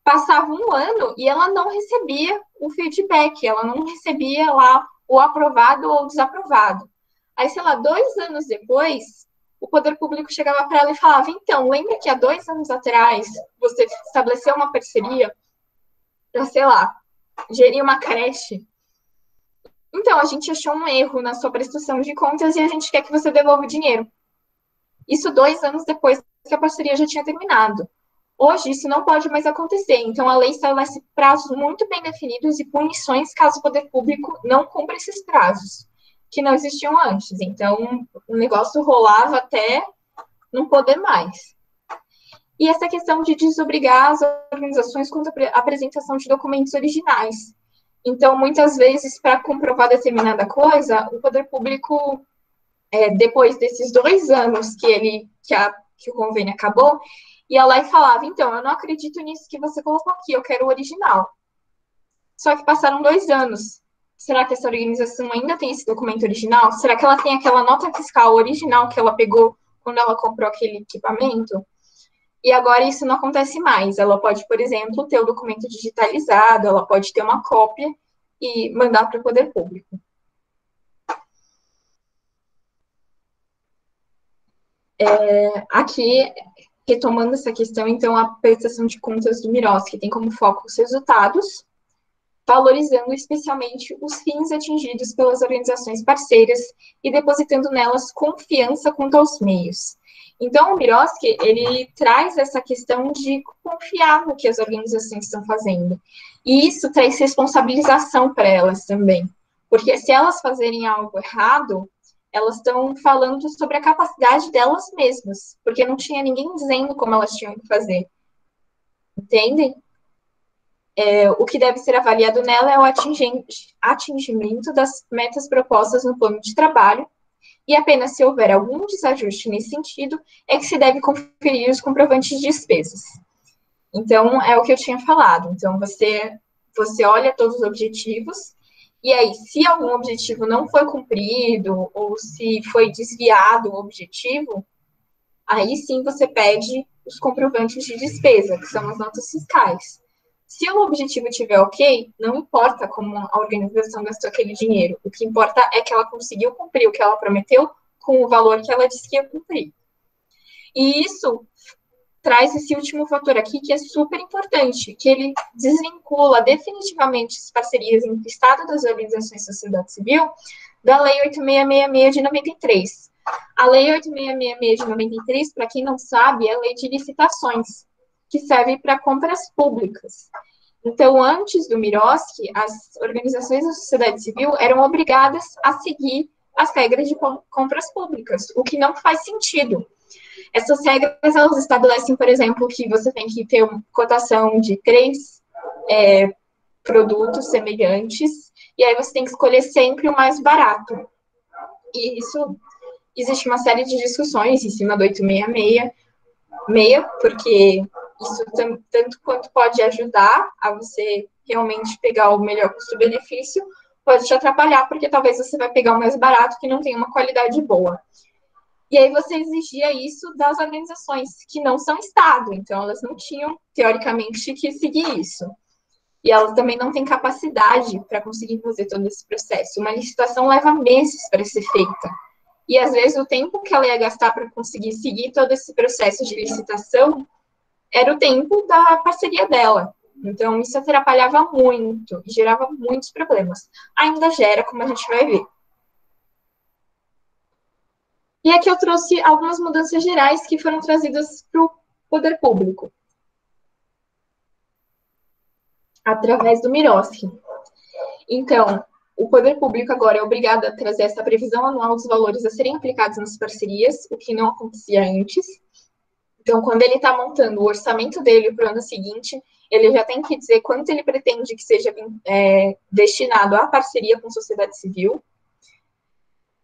passava um ano e ela não recebia o feedback, ela não recebia lá o aprovado ou desaprovado. Aí, sei lá, 2 anos depois, o poder público chegava para ela e falava, então, lembra que há 2 anos atrás você estabeleceu uma parceria para, sei lá, gerir uma creche? Então, a gente achou um erro na sua prestação de contas e a gente quer que você devolva o dinheiro. Isso 2 anos depois que a parceria já tinha terminado. Hoje, isso não pode mais acontecer. Então, a lei estabelece prazos muito bem definidos e punições caso o poder público não cumpra esses prazos, que não existiam antes. Então, o negócio rolava até não poder mais. E essa questão de desobrigar as organizações quanto à apresentação de documentos originais. Então, muitas vezes, para comprovar determinada coisa, o poder público, depois desses 2 anos que o convênio acabou, ia lá e falava, então, eu não acredito nisso que você colocou aqui, eu quero o original. Só que passaram 2 anos. Será que essa organização ainda tem esse documento original? Será que ela tem aquela nota fiscal original que ela pegou quando ela comprou aquele equipamento? E agora isso não acontece mais. Ela pode, por exemplo, ter o documento digitalizado, ela pode ter uma cópia e mandar para o poder público. Aqui, retomando essa questão, então, a prestação de contas do Miroski tem como foco os resultados, valorizando especialmente os fins atingidos pelas organizações parceiras e depositando nelas confiança quanto aos meios. Então, o Miroski, ele traz essa questão de confiar no que as organizações estão fazendo. E isso traz responsabilização para elas também. Porque se elas fazerem algo errado, elas estão falando sobre a capacidade delas mesmas. Porque não tinha ninguém dizendo como elas tinham que fazer. Entendem? O que deve ser avaliado nela é o atingimento das metas propostas no plano de trabalho, e apenas se houver algum desajuste nesse sentido, é que se deve conferir os comprovantes de despesas. Então, é o que eu tinha falado. Então, você olha todos os objetivos, e aí, se algum objetivo não foi cumprido, ou se foi desviado o objetivo, aí sim você pede os comprovantes de despesa, que são as notas fiscais. Se o objetivo estiver ok, não importa como a organização gastou aquele dinheiro. O que importa é que ela conseguiu cumprir o que ela prometeu com o valor que ela disse que ia cumprir. E isso traz esse último fator aqui, que é super importante, que ele desvincula definitivamente as parcerias entre o Estado das organizações da sociedade civil da Lei 8666 de 93. A Lei 8666 de 93, para quem não sabe, é a lei de licitações, que serve para compras públicas. Então, antes do Miroski, as organizações da sociedade civil eram obrigadas a seguir as regras de compras públicas, o que não faz sentido. Essas regras, elas estabelecem, por exemplo, que você tem que ter uma cotação de 3 produtos semelhantes, e aí você tem que escolher sempre o mais barato. E isso, existe uma série de discussões em cima do 866, porque isso tanto quanto pode ajudar a você realmente pegar o melhor custo-benefício, pode te atrapalhar, porque talvez você vai pegar o mais barato que não tem uma qualidade boa. E aí você exigia isso das organizações que não são Estado, então elas não tinham, teoricamente, que seguir isso. E elas também não têm capacidade para conseguir fazer todo esse processo. Uma licitação leva meses para ser feita. E às vezes o tempo que ela ia gastar para conseguir seguir todo esse processo de licitação era o tempo da parceria dela. Então isso atrapalhava muito e gerava muitos problemas. Ainda gera, como a gente vai ver. E aqui eu trouxe algumas mudanças gerais que foram trazidas para o poder público, através do Miroski. Então, o poder público agora é obrigado a trazer essa previsão anual dos valores a serem aplicados nas parcerias, o que não acontecia antes. Então, quando ele está montando o orçamento dele para o ano seguinte, ele já tem que dizer quanto ele pretende que seja destinado à parceria com a sociedade civil.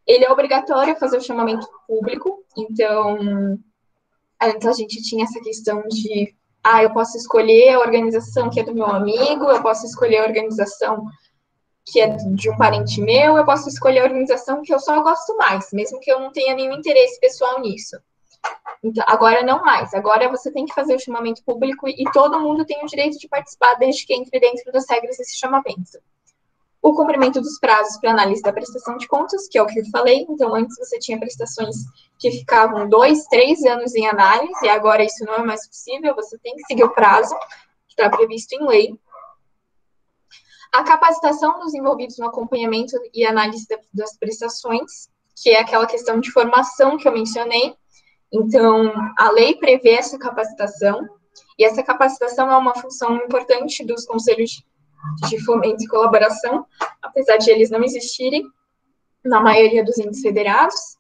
Ele é obrigatório fazer o chamamento público, então antes a gente tinha essa questão de eu posso escolher a organização que é do meu amigo, eu posso escolher a organização que é de um parente meu, eu posso escolher a organização que eu só gosto mais, mesmo que eu não tenha nenhum interesse pessoal nisso. Então, agora não mais. Agora você tem que fazer o chamamento público e todo mundo tem o direito de participar desde que entre dentro das regras desse chamamento. O cumprimento dos prazos para análise da prestação de contas, que é o que eu falei. Então, antes você tinha prestações que ficavam 2, 3 anos em análise, e agora isso não é mais possível, você tem que seguir o prazo que está previsto em lei. A capacitação dos envolvidos no acompanhamento e análise das prestações, que é aquela questão de formação que eu mencionei. Então, a lei prevê essa capacitação, e essa capacitação é uma função importante dos conselhos de fomento e colaboração, apesar de eles não existirem na maioria dos entes federados.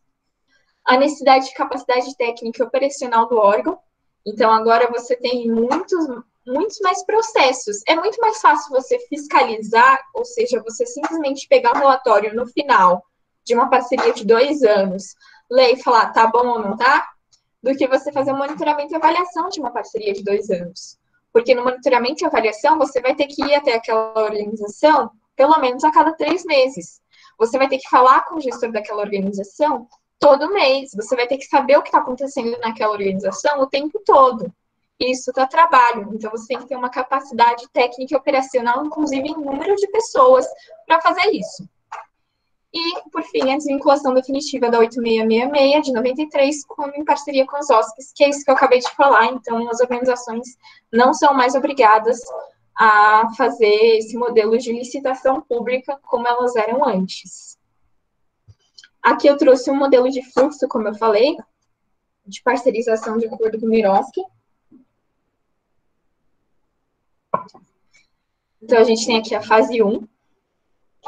A necessidade de capacidade técnica e operacional do órgão. Então, agora você tem muitos mais processos. É muito mais fácil você fiscalizar, ou seja, você simplesmente pegar um relatório no final de uma parceria de 2 anos, ler e falar, tá bom ou não tá, do que você fazer um monitoramento e avaliação de uma parceria de 2 anos. Porque no monitoramento e avaliação, você vai ter que ir até aquela organização pelo menos a cada 3 meses. Você vai ter que falar com o gestor daquela organização todo mês. Você vai ter que saber o que está acontecendo naquela organização o tempo todo. Isso dá trabalho. Então, você tem que ter uma capacidade técnica e operacional, inclusive em número de pessoas, para fazer isso. E, por fim, a desvinculação definitiva da 8666 de 93, em parceria com as OSCs, que é isso que eu acabei de falar. Então, as organizações não são mais obrigadas a fazer esse modelo de licitação pública como elas eram antes. Aqui eu trouxe um modelo de fluxo, como eu falei, de parcerização de acordo com o Miroski. Então, a gente tem aqui a fase 1,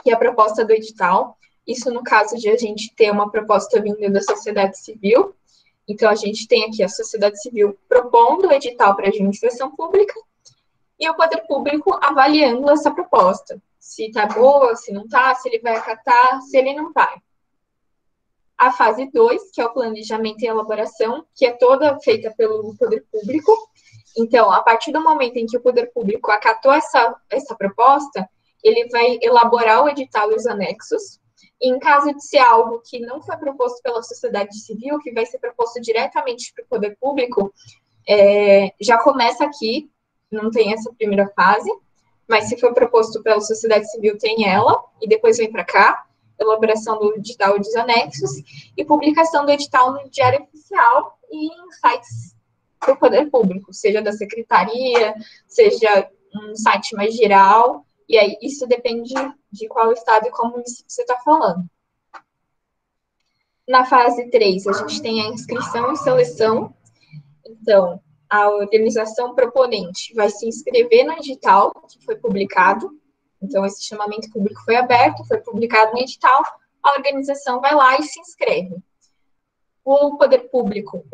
que é a proposta do edital. Isso no caso de a gente ter uma proposta vinda da sociedade civil. Então, a gente tem aqui a sociedade civil propondo o edital para a administração pública e o poder público avaliando essa proposta. Se está boa, se não está, se ele vai acatar, se ele não vai. A fase 2, que é o planejamento e elaboração, que é toda feita pelo poder público. Então, a partir do momento em que o poder público acatou essa proposta, ele vai elaborar o edital e os anexos. E em caso de ser algo que não foi proposto pela sociedade civil, que vai ser proposto diretamente para o poder público, já começa aqui, não tem essa primeira fase, mas se for proposto pela sociedade civil, tem ela, e depois vem para cá, elaboração do edital e dos anexos, e publicação do edital no Diário Oficial e em sites para o poder público, seja da secretaria, seja um site mais geral, e aí isso depende de qual estado e qual município você está falando. Na fase 3, a gente tem a inscrição e seleção. Então, a organização proponente vai se inscrever no edital que foi publicado. Então, esse chamamento público foi aberto, foi publicado no edital, a organização vai lá e se inscreve. O poder público,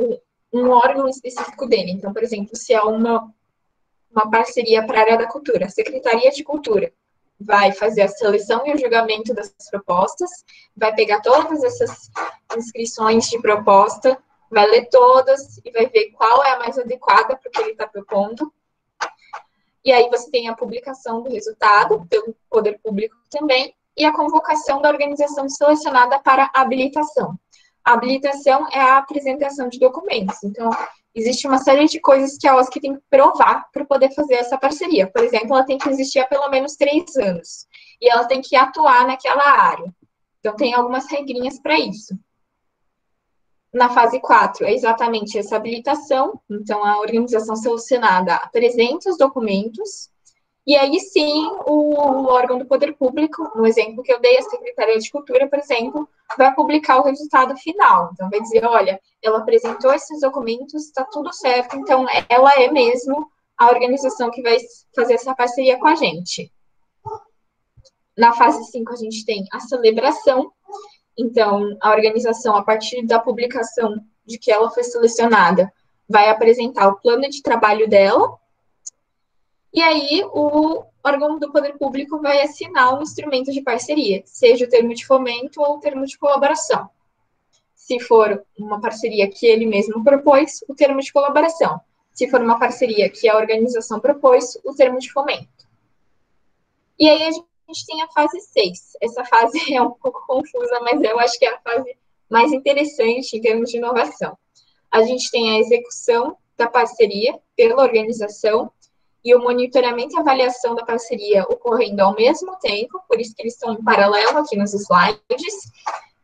um órgão específico dele. Então, por exemplo, se é uma parceria para a área da cultura, a Secretaria de Cultura vai fazer a seleção e o julgamento das propostas, vai pegar todas essas inscrições de proposta, vai ler todas e vai ver qual é a mais adequada para o que ele está propondo. E aí você tem a publicação do resultado pelo poder público também e a convocação da organização selecionada para a habilitação. A habilitação é a apresentação de documentos. Então, existe uma série de coisas que a OSC tem que provar para poder fazer essa parceria. Por exemplo, ela tem que existir há pelo menos 3 anos. E ela tem que atuar naquela área. Então, tem algumas regrinhas para isso. Na fase 4, é exatamente essa habilitação. Então, a organização selecionada apresenta os documentos. E aí, sim, o órgão do poder público, no exemplo que eu dei, a Secretaria de Cultura, por exemplo, vai publicar o resultado final. Então, vai dizer, olha, ela apresentou esses documentos, está tudo certo, então ela é mesmo a organização que vai fazer essa parceria com a gente. Na fase 5, a gente tem a celebração. Então, a organização, a partir da publicação de que ela foi selecionada, vai apresentar o plano de trabalho dela. E aí, o órgão do poder público vai assinar um instrumento de parceria, seja o termo de fomento ou o termo de colaboração. Se for uma parceria que ele mesmo propôs, o termo de colaboração. se for uma parceria que a organização propôs, o termo de fomento. E aí a gente tem a fase 6. Essa fase é um pouco confusa, mas eu acho que é a fase mais interessante em termos de inovação. A gente tem a execução da parceria pela organização e o monitoramento e avaliação da parceria ocorrendo ao mesmo tempo, por isso que eles estão em paralelo aqui nos slides.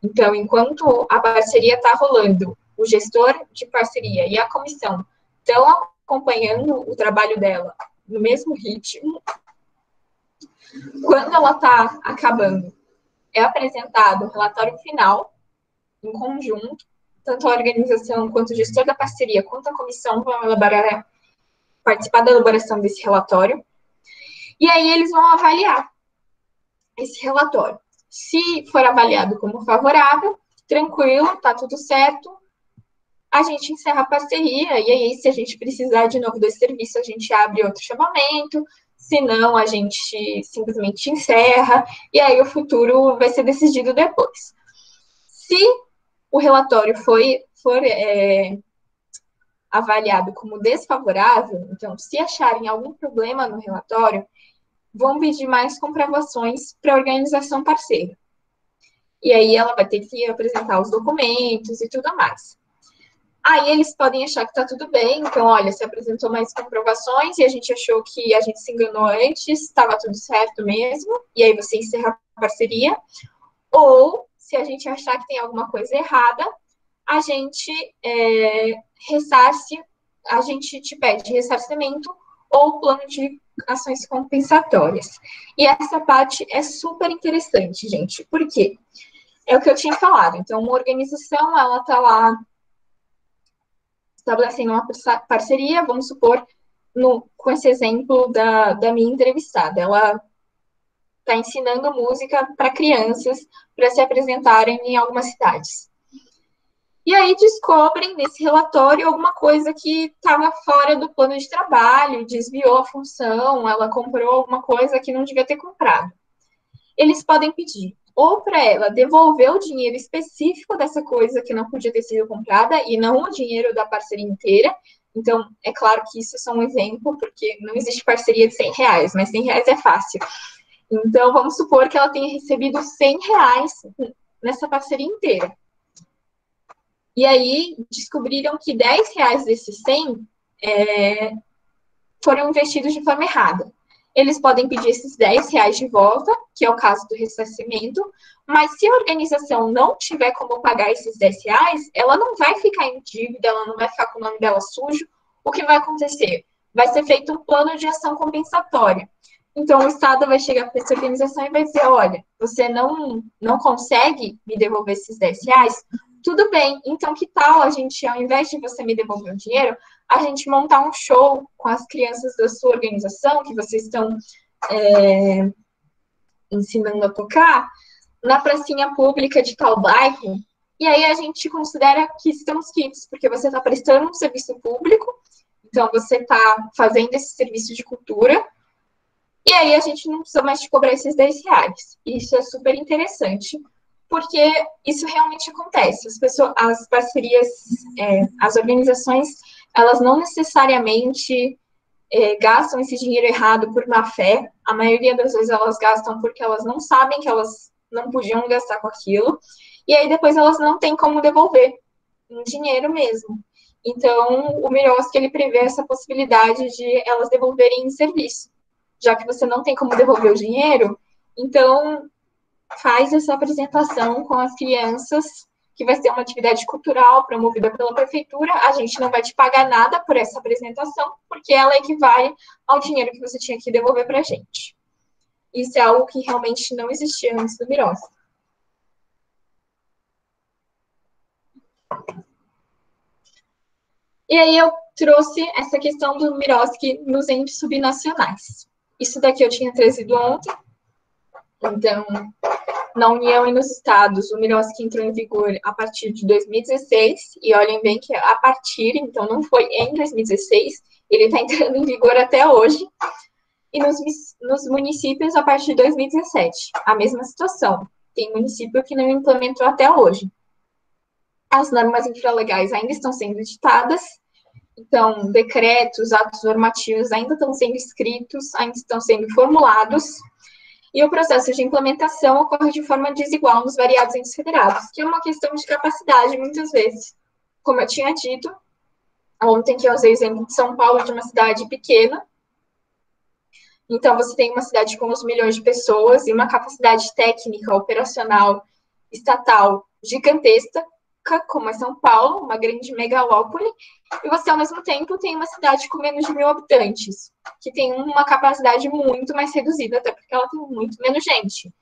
Então, enquanto a parceria está rolando, o gestor de parceria e a comissão estão acompanhando o trabalho dela no mesmo ritmo. Quando ela está acabando, é apresentado o relatório final, em conjunto, tanto a organização quanto o gestor da parceria, quanto a comissão vão participar da elaboração desse relatório, e aí eles vão avaliar esse relatório. Se for avaliado como favorável, tranquilo, tá tudo certo, a gente encerra a parceria, e aí se a gente precisar de novo desse serviço, a gente abre outro chamamento, se não, a gente simplesmente encerra, e aí o futuro vai ser decidido depois. Se o relatório for avaliado como desfavorável, então, se acharem algum problema no relatório, vão pedir mais comprovações para a organização parceira. E aí ela vai ter que apresentar os documentos e tudo mais. Aí eles podem achar que está tudo bem, então, olha, se apresentou mais comprovações e a gente achou que a gente se enganou antes, estava tudo certo mesmo, e aí você encerra a parceria. Ou, se a gente achar que tem alguma coisa errada, a gente a gente te pede ressarcimento ou plano de ações compensatórias. E essa parte é super interessante, gente. Por quê? É o que eu tinha falado. Então, uma organização, ela está lá estabelecendo uma parceria, vamos supor, com esse exemplo da minha entrevistada. Ela está ensinando música para crianças para se apresentarem em algumas cidades. E aí descobrem nesse relatório alguma coisa que estava fora do plano de trabalho, desviou a função, ela comprou alguma coisa que não devia ter comprado. Eles podem pedir ou para ela devolver o dinheiro específico dessa coisa que não podia ter sido comprada e não o dinheiro da parceria inteira. Então, é claro que isso é só um exemplo, porque não existe parceria de R$100, mas R$100 é fácil. Então, vamos supor que ela tenha recebido R$100 nessa parceria inteira. E aí, descobriram que R$10 desses 100 foram investidos de forma errada. Eles podem pedir esses R$10 de volta, que é o caso do ressarcimento, mas se a organização não tiver como pagar esses R$10, ela não vai ficar em dívida, ela não vai ficar com o nome dela sujo. O que vai acontecer? Vai ser feito um plano de ação compensatória. Então, o Estado vai chegar para essa organização e vai dizer, olha, você não consegue me devolver esses R$10? Tudo bem, então que tal a gente, ao invés de você me devolver o dinheiro, a gente montar um show com as crianças da sua organização, que vocês estão ensinando a tocar, na pracinha pública de tal bairro, e aí a gente considera que estamos quites, porque você está prestando um serviço público, então você está fazendo esse serviço de cultura, e aí a gente não precisa mais te cobrar esses R$10. Isso é super interessante, porque isso realmente acontece. As parcerias, as organizações, elas não necessariamente gastam esse dinheiro errado por má fé. A maioria das vezes elas gastam porque elas não sabem que elas não podiam gastar com aquilo. E aí depois elas não têm como devolver em dinheiro mesmo. Então, o Miroski, ele prevê essa possibilidade de elas devolverem em serviço. Já que você não tem como devolver o dinheiro, então faz essa apresentação com as crianças, que vai ser uma atividade cultural promovida pela prefeitura. A gente não vai te pagar nada por essa apresentação, porque ela equivale ao dinheiro que você tinha que devolver para a gente. Isso é algo que realmente não existia antes do Miroski. E aí eu trouxe essa questão do Miroski nos entes subnacionais. Isso daqui eu tinha trazido ontem. Então, na União e nos estados, o Miroski entrou em vigor a partir de 2016, e olhem bem que a partir, então não foi em 2016, ele está entrando em vigor até hoje, e nos municípios a partir de 2017, a mesma situação, tem município que não implementou até hoje. As normas infralegais ainda estão sendo editadas, Então, decretos, atos normativos ainda estão sendo escritos, ainda estão sendo formulados, e o processo de implementação ocorre de forma desigual nos variados entes federados, que é uma questão de capacidade, muitas vezes. Como eu tinha dito, ontem que eu usei o exemplo de São Paulo, de uma cidade pequena, então você tem uma cidade com 11 milhões de pessoas e uma capacidade técnica, operacional, estatal gigantesca, como é São Paulo, uma grande megalópole, e você, ao mesmo tempo, tem uma cidade com menos de 1.000 habitantes, que tem uma capacidade muito mais reduzida, até porque ela tem muito menos gente.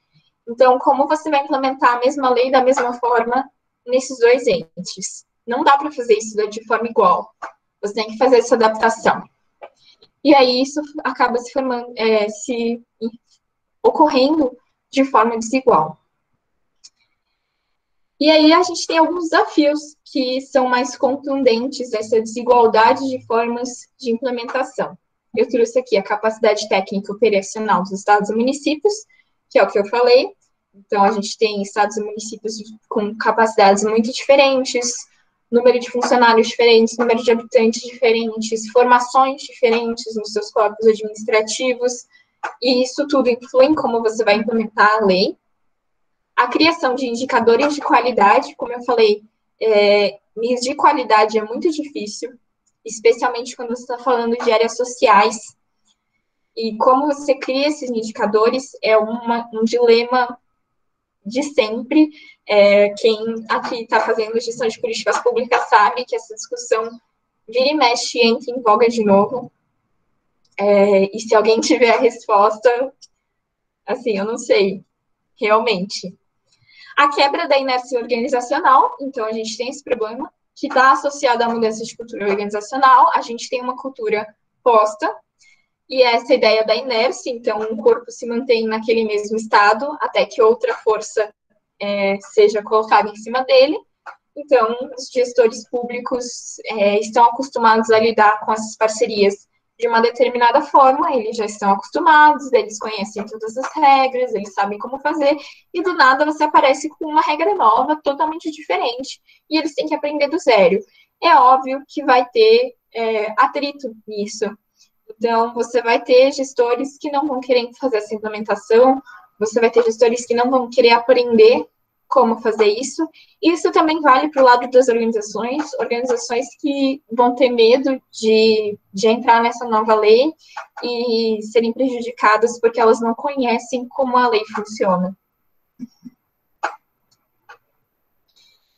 Então, como você vai implementar a mesma lei da mesma forma nesses dois entes? Não dá para fazer isso de forma igual. Você tem que fazer essa adaptação. E aí isso acaba se formando, se ocorrendo de forma desigual. E aí a gente tem alguns desafios que são mais contundentes dessa desigualdade de formas de implementação. Eu trouxe aqui a capacidade técnica operacional dos estados e municípios, que é o que eu falei. Então, a gente tem estados e municípios com capacidades muito diferentes, número de funcionários diferentes, número de habitantes diferentes, formações diferentes nos seus corpos administrativos, e isso tudo influi em como você vai implementar a lei. A criação de indicadores de qualidade, como eu falei, medir qualidade é muito difícil, especialmente quando você está falando de áreas sociais. E como você cria esses indicadores é um dilema de sempre. Quem aqui está fazendo gestão de políticas públicas sabe que essa discussão vira e mexe e entra em voga de novo. E se alguém tiver a resposta, assim, eu não sei, realmente. A quebra da inércia organizacional, então a gente tem esse problema, que está associado à mudança de cultura organizacional. A gente tem uma cultura posta, e essa ideia da inércia, então um corpo se mantém naquele mesmo estado até que outra força seja colocada em cima dele. Então, os gestores públicos estão acostumados a lidar com essas parcerias de uma determinada forma, eles já estão acostumados, eles conhecem todas as regras, eles sabem como fazer, e do nada você aparece com uma regra nova, totalmente diferente, e eles têm que aprender do zero. É óbvio que vai ter atrito nisso. Então, você vai ter gestores que não vão querer fazer essa implementação, você vai ter gestores que não vão querer aprender como fazer isso. Isso também vale para o lado das organizações que vão ter medo de entrar nessa nova lei e serem prejudicadas porque elas não conhecem como a lei funciona.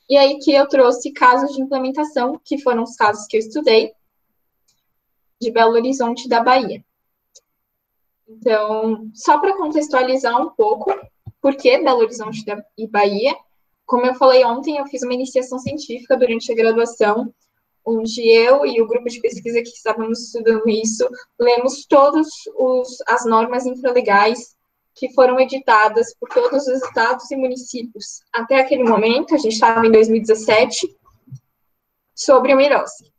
E aí que eu trouxe casos de implementação, que foram os casos que eu estudei, de Belo Horizonte da Bahia. Então, só para contextualizar um pouco, por que Belo Horizonte e Bahia? Como eu falei ontem, eu fiz uma iniciação científica durante a graduação, onde eu e o grupo de pesquisa que estávamos estudando isso, lemos todas as normas infralegais que foram editadas por todos os estados e municípios. Até aquele momento, a gente estava em 2017, sobre o Miroski.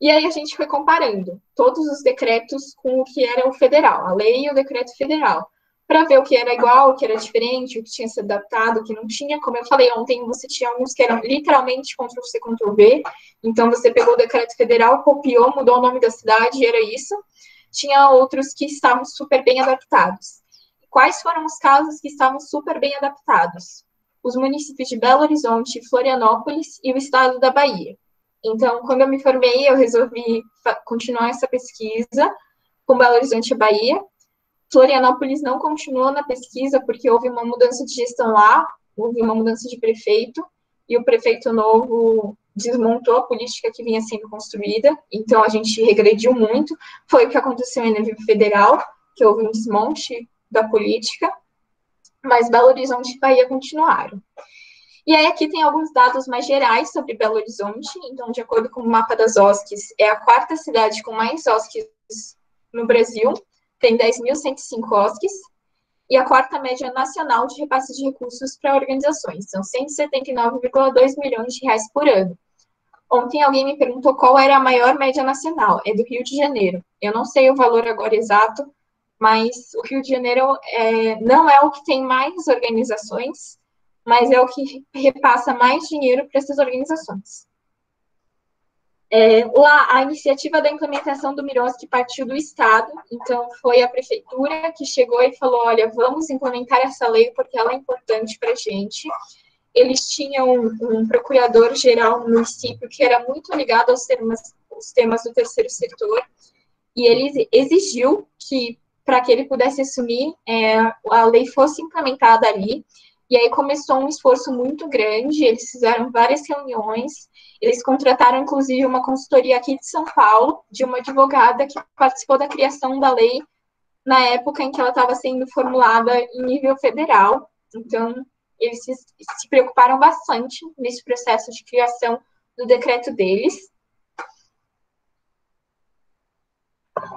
E aí a gente foi comparando todos os decretos com o que era o federal, a lei e o decreto federal, para ver o que era igual, o que era diferente, o que tinha sido adaptado, o que não tinha. Como eu falei ontem, você tinha alguns que eram literalmente Ctrl+C, Ctrl+V, então você pegou o decreto federal, copiou, mudou o nome da cidade, e era isso. Tinha outros que estavam super bem adaptados. Quais foram os casos que estavam super bem adaptados? Os municípios de Belo Horizonte, Florianópolis e o estado da Bahia. Então, quando eu me formei, eu resolvi continuar essa pesquisa com Belo Horizonte e Bahia. Florianópolis não continuou na pesquisa porque houve uma mudança de gestão lá, houve uma mudança de prefeito, e o prefeito novo desmontou a política que vinha sendo construída, então a gente regrediu muito. Foi o que aconteceu em nível federal, que houve um desmonte da política, mas Belo Horizonte e Bahia continuaram. E aí aqui tem alguns dados mais gerais sobre Belo Horizonte. Então, de acordo com o mapa das OSCs, é a quarta cidade com mais OSCs no Brasil, tem 10.105 OSCs, e a quarta média nacional de repasse de recursos para organizações, são 179,2 milhões de reais por ano. Ontem alguém me perguntou qual era a maior média nacional, é do Rio de Janeiro. Eu não sei o valor agora exato, mas o Rio de Janeiro não é o que tem mais organizações, mas é o que repassa mais dinheiro para essas organizações. Lá, a iniciativa da implementação do Miroski partiu do Estado, então foi a prefeitura que chegou e falou, olha, vamos implementar essa lei porque ela é importante para a gente. Eles tinham um procurador-geral no município que era muito ligado aos temas do terceiro setor, e ele exigiu que, para que ele pudesse assumir, a lei fosse implementada ali, e aí começou um esforço muito grande, eles fizeram várias reuniões, eles contrataram, inclusive, uma consultoria aqui de São Paulo, de uma advogada que participou da criação da lei na época em que ela estava sendo formulada em nível federal. Então, eles se preocuparam bastante nesse processo de criação do decreto deles.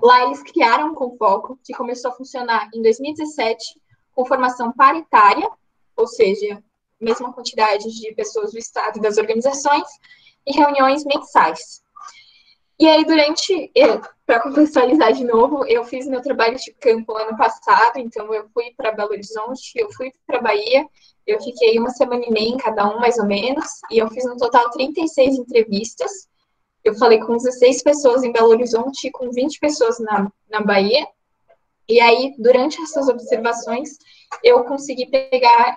Lá, eles criaram um Confoco, que começou a funcionar em 2017, com formação paritária, ou seja, mesma quantidade de pessoas do Estado e das organizações, e reuniões mensais. E aí, para contextualizar de novo, eu fiz meu trabalho de campo ano passado, então eu fui para Belo Horizonte, eu fui para Bahia, eu fiquei uma semana e meia em cada um, mais ou menos, e eu fiz no total 36 entrevistas. Eu falei com 16 pessoas em Belo Horizonte e com 20 pessoas na Bahia. E aí, durante essas observações, eu consegui pegar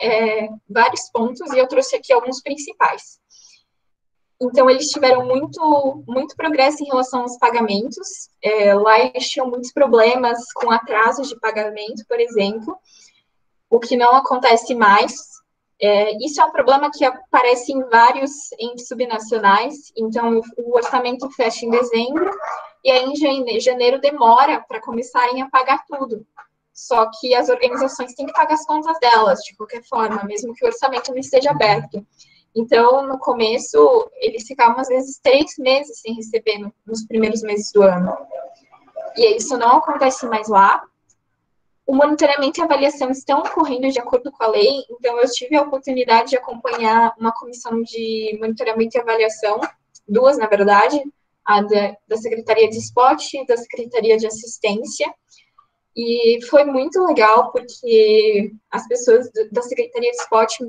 vários pontos e eu trouxe aqui alguns principais. Então, eles tiveram muito progresso em relação aos pagamentos. Lá eles tinham muitos problemas com atrasos de pagamento, por exemplo, o que não acontece mais. Isso é um problema que aparece em vários entes subnacionais. Então, o orçamento fecha em dezembro e aí em janeiro demora para começarem a pagar tudo. Só que as organizações têm que pagar as contas delas, de qualquer forma, mesmo que o orçamento não esteja aberto. Então, no começo, eles ficavam, às vezes, 3 meses sem receber nos primeiros meses do ano. E isso não acontece mais lá. O monitoramento e a avaliação estão ocorrendo de acordo com a lei, então eu tive a oportunidade de acompanhar uma comissão de monitoramento e avaliação, duas, na verdade, a da Secretaria de Esporte e da Secretaria de Assistência, e foi muito legal, porque as pessoas da Secretaria de Esporte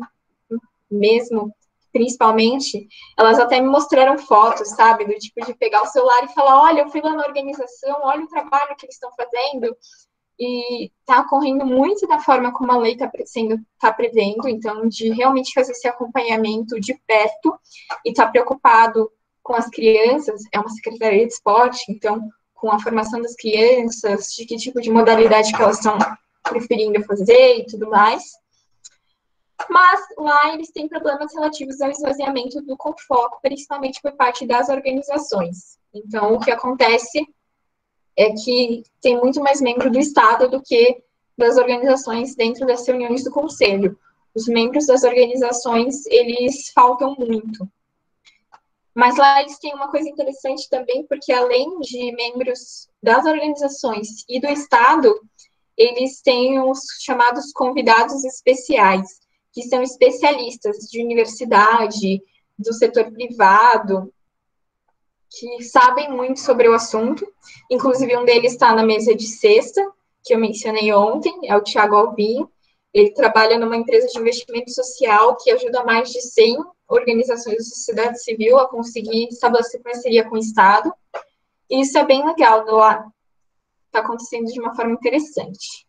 mesmo, principalmente, elas até me mostraram fotos, sabe, do tipo de pegar o celular e falar, olha, eu fui lá na organização, olha o trabalho que eles estão fazendo, e está ocorrendo muito da forma como a lei está prevendo, então, de realmente fazer esse acompanhamento de perto e estar preocupado com as crianças, é uma secretaria de esporte, então, com a formação das crianças, de que tipo de modalidade que elas estão preferindo fazer e tudo mais. Mas lá eles têm problemas relativos ao esvaziamento do Confoco, principalmente por parte das organizações. Então, o que acontece é que tem muito mais membro do Estado do que das organizações dentro das reuniões do Conselho. Os membros das organizações, eles faltam muito. Mas lá eles têm uma coisa interessante também, porque além de membros das organizações e do Estado, eles têm os chamados convidados especiais, que são especialistas de universidade, do setor privado, que sabem muito sobre o assunto. Inclusive, um deles está na mesa de sexta, que eu mencionei ontem, é o Thiago Alvim. Ele trabalha numa empresa de investimento social que ajuda mais de 100 organizações da sociedade civil a conseguir estabelecer parceria com o Estado. E isso é bem legal, lá está acontecendo de uma forma interessante.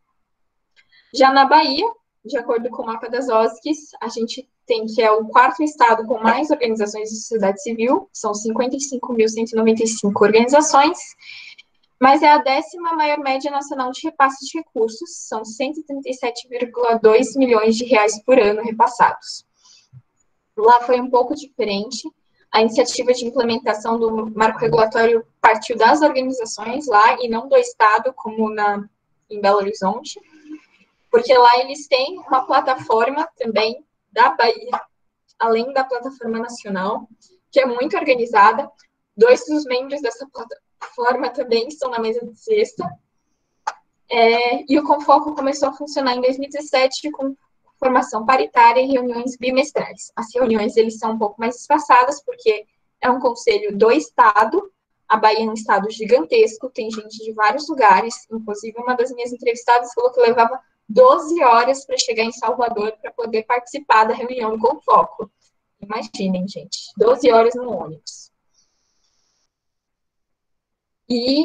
Já na Bahia, de acordo com o mapa das OSCs, a gente tem que é o quarto estado com mais organizações de sociedade civil, são 55.195 organizações, mas é a 10ª maior média nacional de repasse de recursos, são 137,2 milhões de reais por ano repassados. Lá foi um pouco diferente, a iniciativa de implementação do marco regulatório partiu das organizações lá e não do estado, como em Belo Horizonte, porque lá eles têm uma plataforma também da Bahia, além da plataforma nacional, que é muito organizada. 2 dos membros dessa plataforma também estão na mesa de sexta. E o Confoco começou a funcionar em 2017 com formação paritária e reuniões bimestrais. As reuniões eles são um pouco mais espaçadas, porque é um conselho do Estado. A Bahia é um estado gigantesco, tem gente de vários lugares. Inclusive, uma das minhas entrevistadas falou que levava 12 horas para chegar em Salvador para poder participar da reunião do Confoco. Imaginem, gente, 12 horas no ônibus. E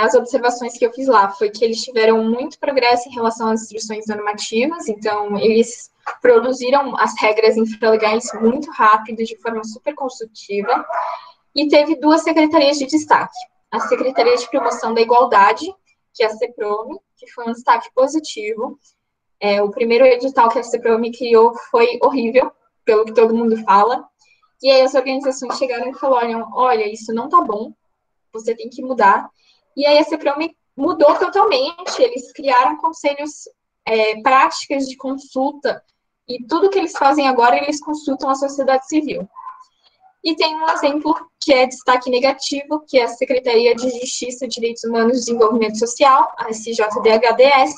as observações que eu fiz lá foi que eles tiveram muito progresso em relação às instruções normativas, então eles produziram as regras infralegais muito rápido, de forma super construtiva, e teve duas secretarias de destaque. A Secretaria de Promoção da Igualdade, que é a CEPROME, que foi um destaque positivo. O primeiro edital que a CEPROME criou foi horrível, pelo que todo mundo fala, e aí as organizações chegaram e falaram, olha, isso não tá bom, você tem que mudar. E aí a CEPROME mudou totalmente, eles criaram conselhos, práticas de consulta, e tudo que eles fazem agora, eles consultam a sociedade civil. E tem um exemplo que é destaque negativo, que é a Secretaria de Justiça, Direitos Humanos e Desenvolvimento Social, a SJDHDS,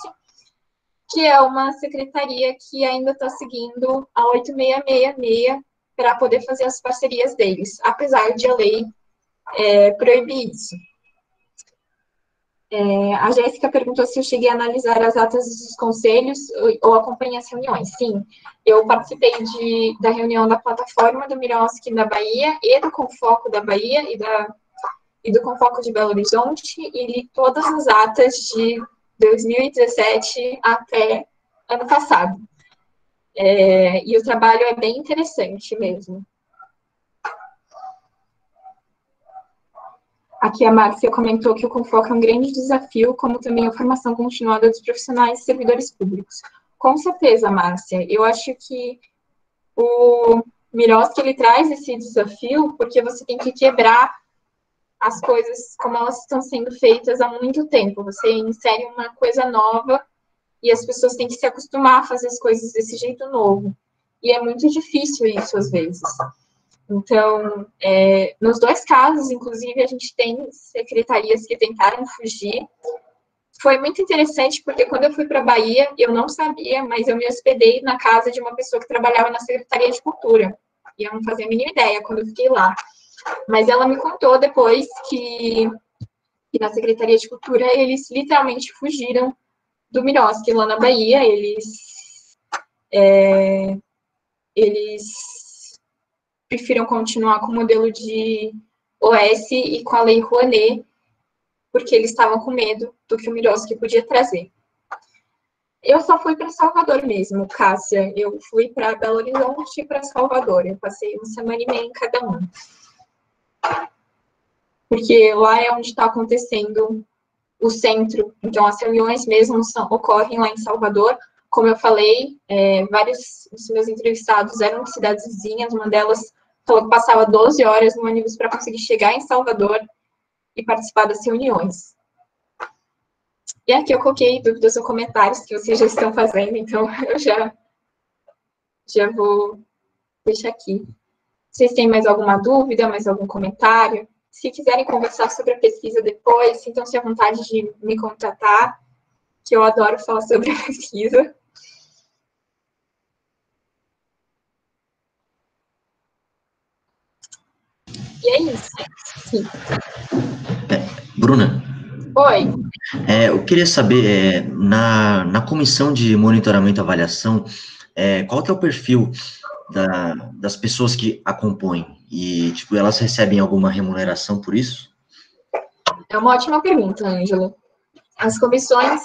que é uma secretaria que ainda está seguindo a 8666 para poder fazer as parcerias deles, apesar de a lei proibir isso. A Jéssica perguntou se eu cheguei a analisar as atas dos conselhos ou acompanhei as reuniões. Sim, eu participei da reunião da plataforma do Miroski da Bahia e do Confoco da Bahia e do Confoco de Belo Horizonte e li todas as atas de 2017 até ano passado. E o trabalho é bem interessante mesmo. Aqui a Márcia comentou que o Confoco é um grande desafio, como também a formação continuada dos profissionais e servidores públicos. Com certeza, Márcia. Eu acho que o Miroski, ele traz esse desafio porque você tem que quebrar as coisas como elas estão sendo feitas há muito tempo. Você insere uma coisa nova e as pessoas têm que se acostumar a fazer as coisas desse jeito novo. E é muito difícil isso, às vezes. Então, nos dois casos, inclusive, a gente tem secretarias que tentaram fugir. Foi muito interessante, porque quando eu fui para a Bahia, eu não sabia, mas eu me hospedei na casa de uma pessoa que trabalhava na Secretaria de Cultura. E eu não fazia a mínima ideia quando eu fiquei lá. Mas ela me contou depois que na Secretaria de Cultura eles literalmente fugiram do Miroski lá na Bahia. Eles prefiram continuar com o modelo de OS e com a Lei Rouanet, porque eles estavam com medo do que o Miroski podia trazer. Eu só fui para Salvador mesmo, Cássia. Eu fui para Belo Horizonte e para Salvador. Eu passei uma semana e meia em cada um. Porque lá é onde está acontecendo o centro. Então, as reuniões mesmo ocorrem lá em Salvador. Como eu falei, vários dos meus entrevistados eram de cidades vizinhas. Uma delas falou que passava 12 horas no ônibus para conseguir chegar em Salvador e participar das reuniões. E aqui eu coloquei dúvidas ou comentários que vocês já estão fazendo, então eu já vou deixar aqui. Vocês têm mais alguma dúvida, mais algum comentário? Se quiserem conversar sobre a pesquisa depois, sintam-se à vontade de me contatar, que eu adoro falar sobre a pesquisa. E é isso. Sim. Bruna. Oi. Eu queria saber, na comissão de monitoramento e avaliação, qual que é o perfil das pessoas que acompanham? E, tipo, elas recebem alguma remuneração por isso? É uma ótima pergunta, Ângela. As comissões,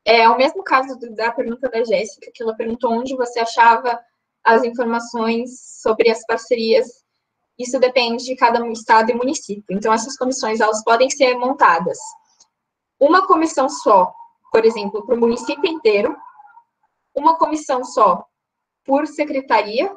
é o mesmo caso da pergunta da Jéssica, que ela perguntou onde você achava as informações sobre as parcerias. Isso depende de cada estado e município. Então, essas comissões, elas podem ser montadas. Uma comissão só, por exemplo, para o município inteiro. Uma comissão só por secretaria.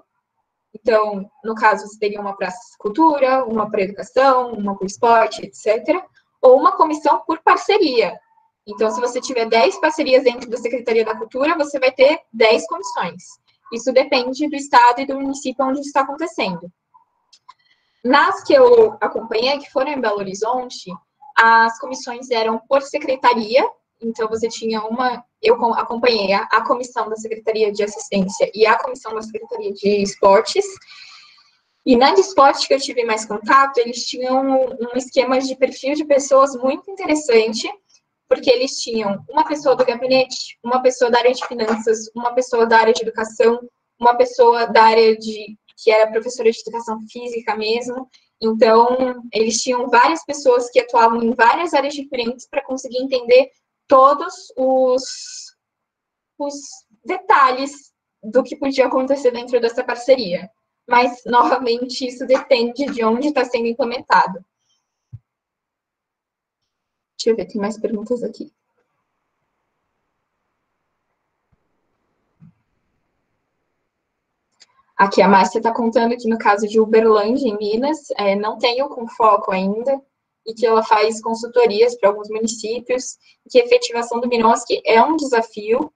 Então, no caso, você teria uma para cultura, uma para educação, uma para esporte, etc. Ou uma comissão por parceria. Então, se você tiver 10 parcerias dentro da Secretaria da Cultura, você vai ter 10 comissões. Isso depende do estado e do município onde está acontecendo. Nas que eu acompanhei, que foram em Belo Horizonte, as comissões eram por secretaria, então você tinha eu acompanhei a comissão da Secretaria de Assistência e a comissão da Secretaria de Esportes, e na de esporte que eu tive mais contato, eles tinham um esquema de perfil de pessoas muito interessante, porque eles tinham uma pessoa do gabinete, uma pessoa da área de finanças, uma pessoa da área de educação, uma pessoa da área que era professora de educação física mesmo, Então, eles tinham várias pessoas que atuavam em várias áreas diferentes para conseguir entender todos os detalhes do que podia acontecer dentro dessa parceria. Mas, novamente, isso depende de onde está sendo implementado. Deixa eu ver, tem mais perguntas aqui. Aqui a Márcia está contando que no caso de Uberlândia, em Minas, não tem o Confoco ainda, e que ela faz consultorias para alguns municípios, que a efetivação do Minosc é um desafio.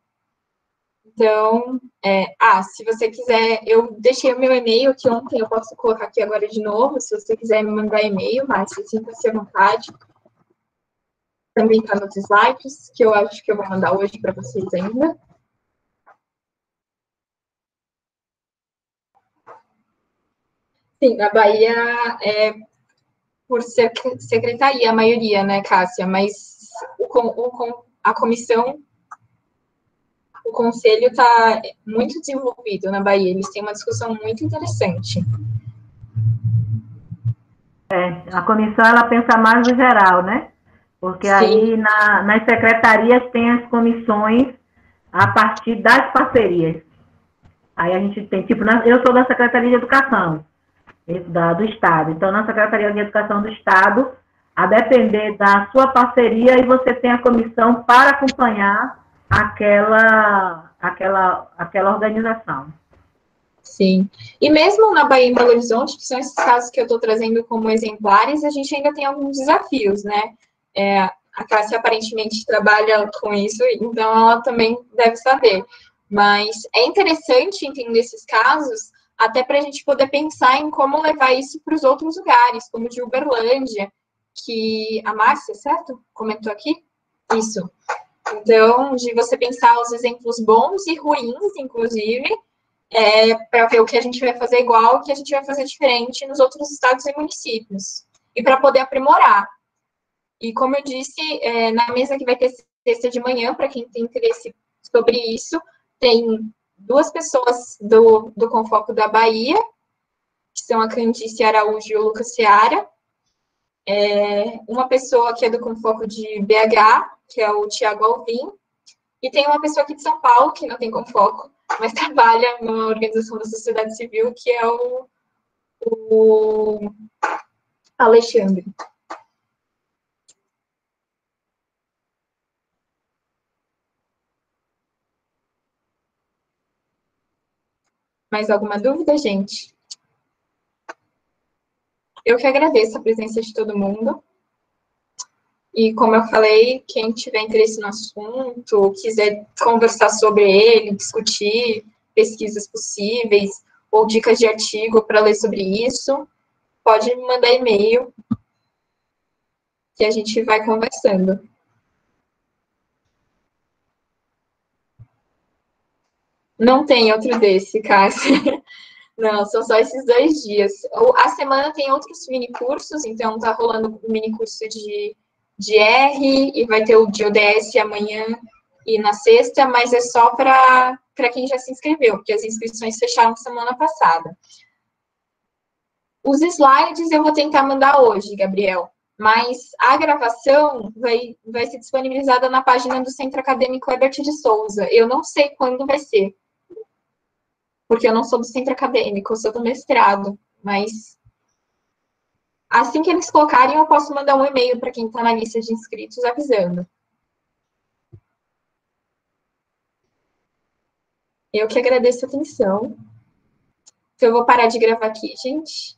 Então, se você quiser, eu deixei o meu e-mail aqui ontem, eu posso colocar aqui agora de novo, se você quiser me mandar e-mail, Márcia, sinta-se à vontade. Também está nos slides, que eu acho que eu vou mandar hoje para vocês ainda. Sim, na Bahia por secretaria, a maioria, né, Cássia? Mas a comissão, o conselho está muito desenvolvido na Bahia. Eles têm uma discussão muito interessante. A comissão, ela pensa mais no geral, né? Porque sim, aí nas secretarias tem as comissões a partir das parcerias. Aí a gente tem, tipo, eu sou da Secretaria de Educação do Estado. Então, na Secretaria de Educação do Estado, a depender da sua parceria, e você tem a comissão para acompanhar aquela organização. Sim. E mesmo na Bahia e em Belo Horizonte, que são esses casos que eu estou trazendo como exemplares, a gente ainda tem alguns desafios, né? A Cássia aparentemente trabalha com isso, então ela também deve saber. Mas é interessante entender esses casos, até para a gente poder pensar em como levar isso para os outros lugares, como de Uberlândia, que a Márcia, certo? Comentou aqui? Isso. Então, de você pensar os exemplos bons e ruins, inclusive, para ver o que a gente vai fazer igual, o que a gente vai fazer diferente nos outros estados e municípios. E para poder aprimorar. E como eu disse, na mesa que vai ter sexta de manhã, para quem tem interesse sobre isso, tem duas pessoas do Confoco da Bahia, que são a Candice Araújo e o Lucas Seara, uma pessoa que é do Confoco de BH, que é o Tiago Alvim, e tem uma pessoa aqui de São Paulo, que não tem Confoco, mas trabalha numa organização da sociedade civil, que é o Alexandre. Mais alguma dúvida, gente? Eu que agradeço a presença de todo mundo. E, como eu falei, quem tiver interesse no assunto, quiser conversar sobre ele, discutir pesquisas possíveis ou dicas de artigo para ler sobre isso, pode me mandar e-mail que a gente vai conversando. Não tem outro desse, Cássia. Não, são só esses 2 dias. A semana tem outros mini cursos, então tá rolando um mini curso de R e vai ter o de ODS amanhã e na sexta, mas é só para quem já se inscreveu, porque as inscrições fecharam semana passada. Os slides eu vou tentar mandar hoje, Gabriel, mas a gravação vai ser disponibilizada na página do Centro Acadêmico Herbert de Souza. Eu não sei quando vai ser, porque eu não sou do centro acadêmico, eu sou do mestrado, mas assim que eles colocarem, eu posso mandar um e-mail para quem está na lista de inscritos avisando. Eu que agradeço a atenção. Então, eu vou parar de gravar aqui, gente.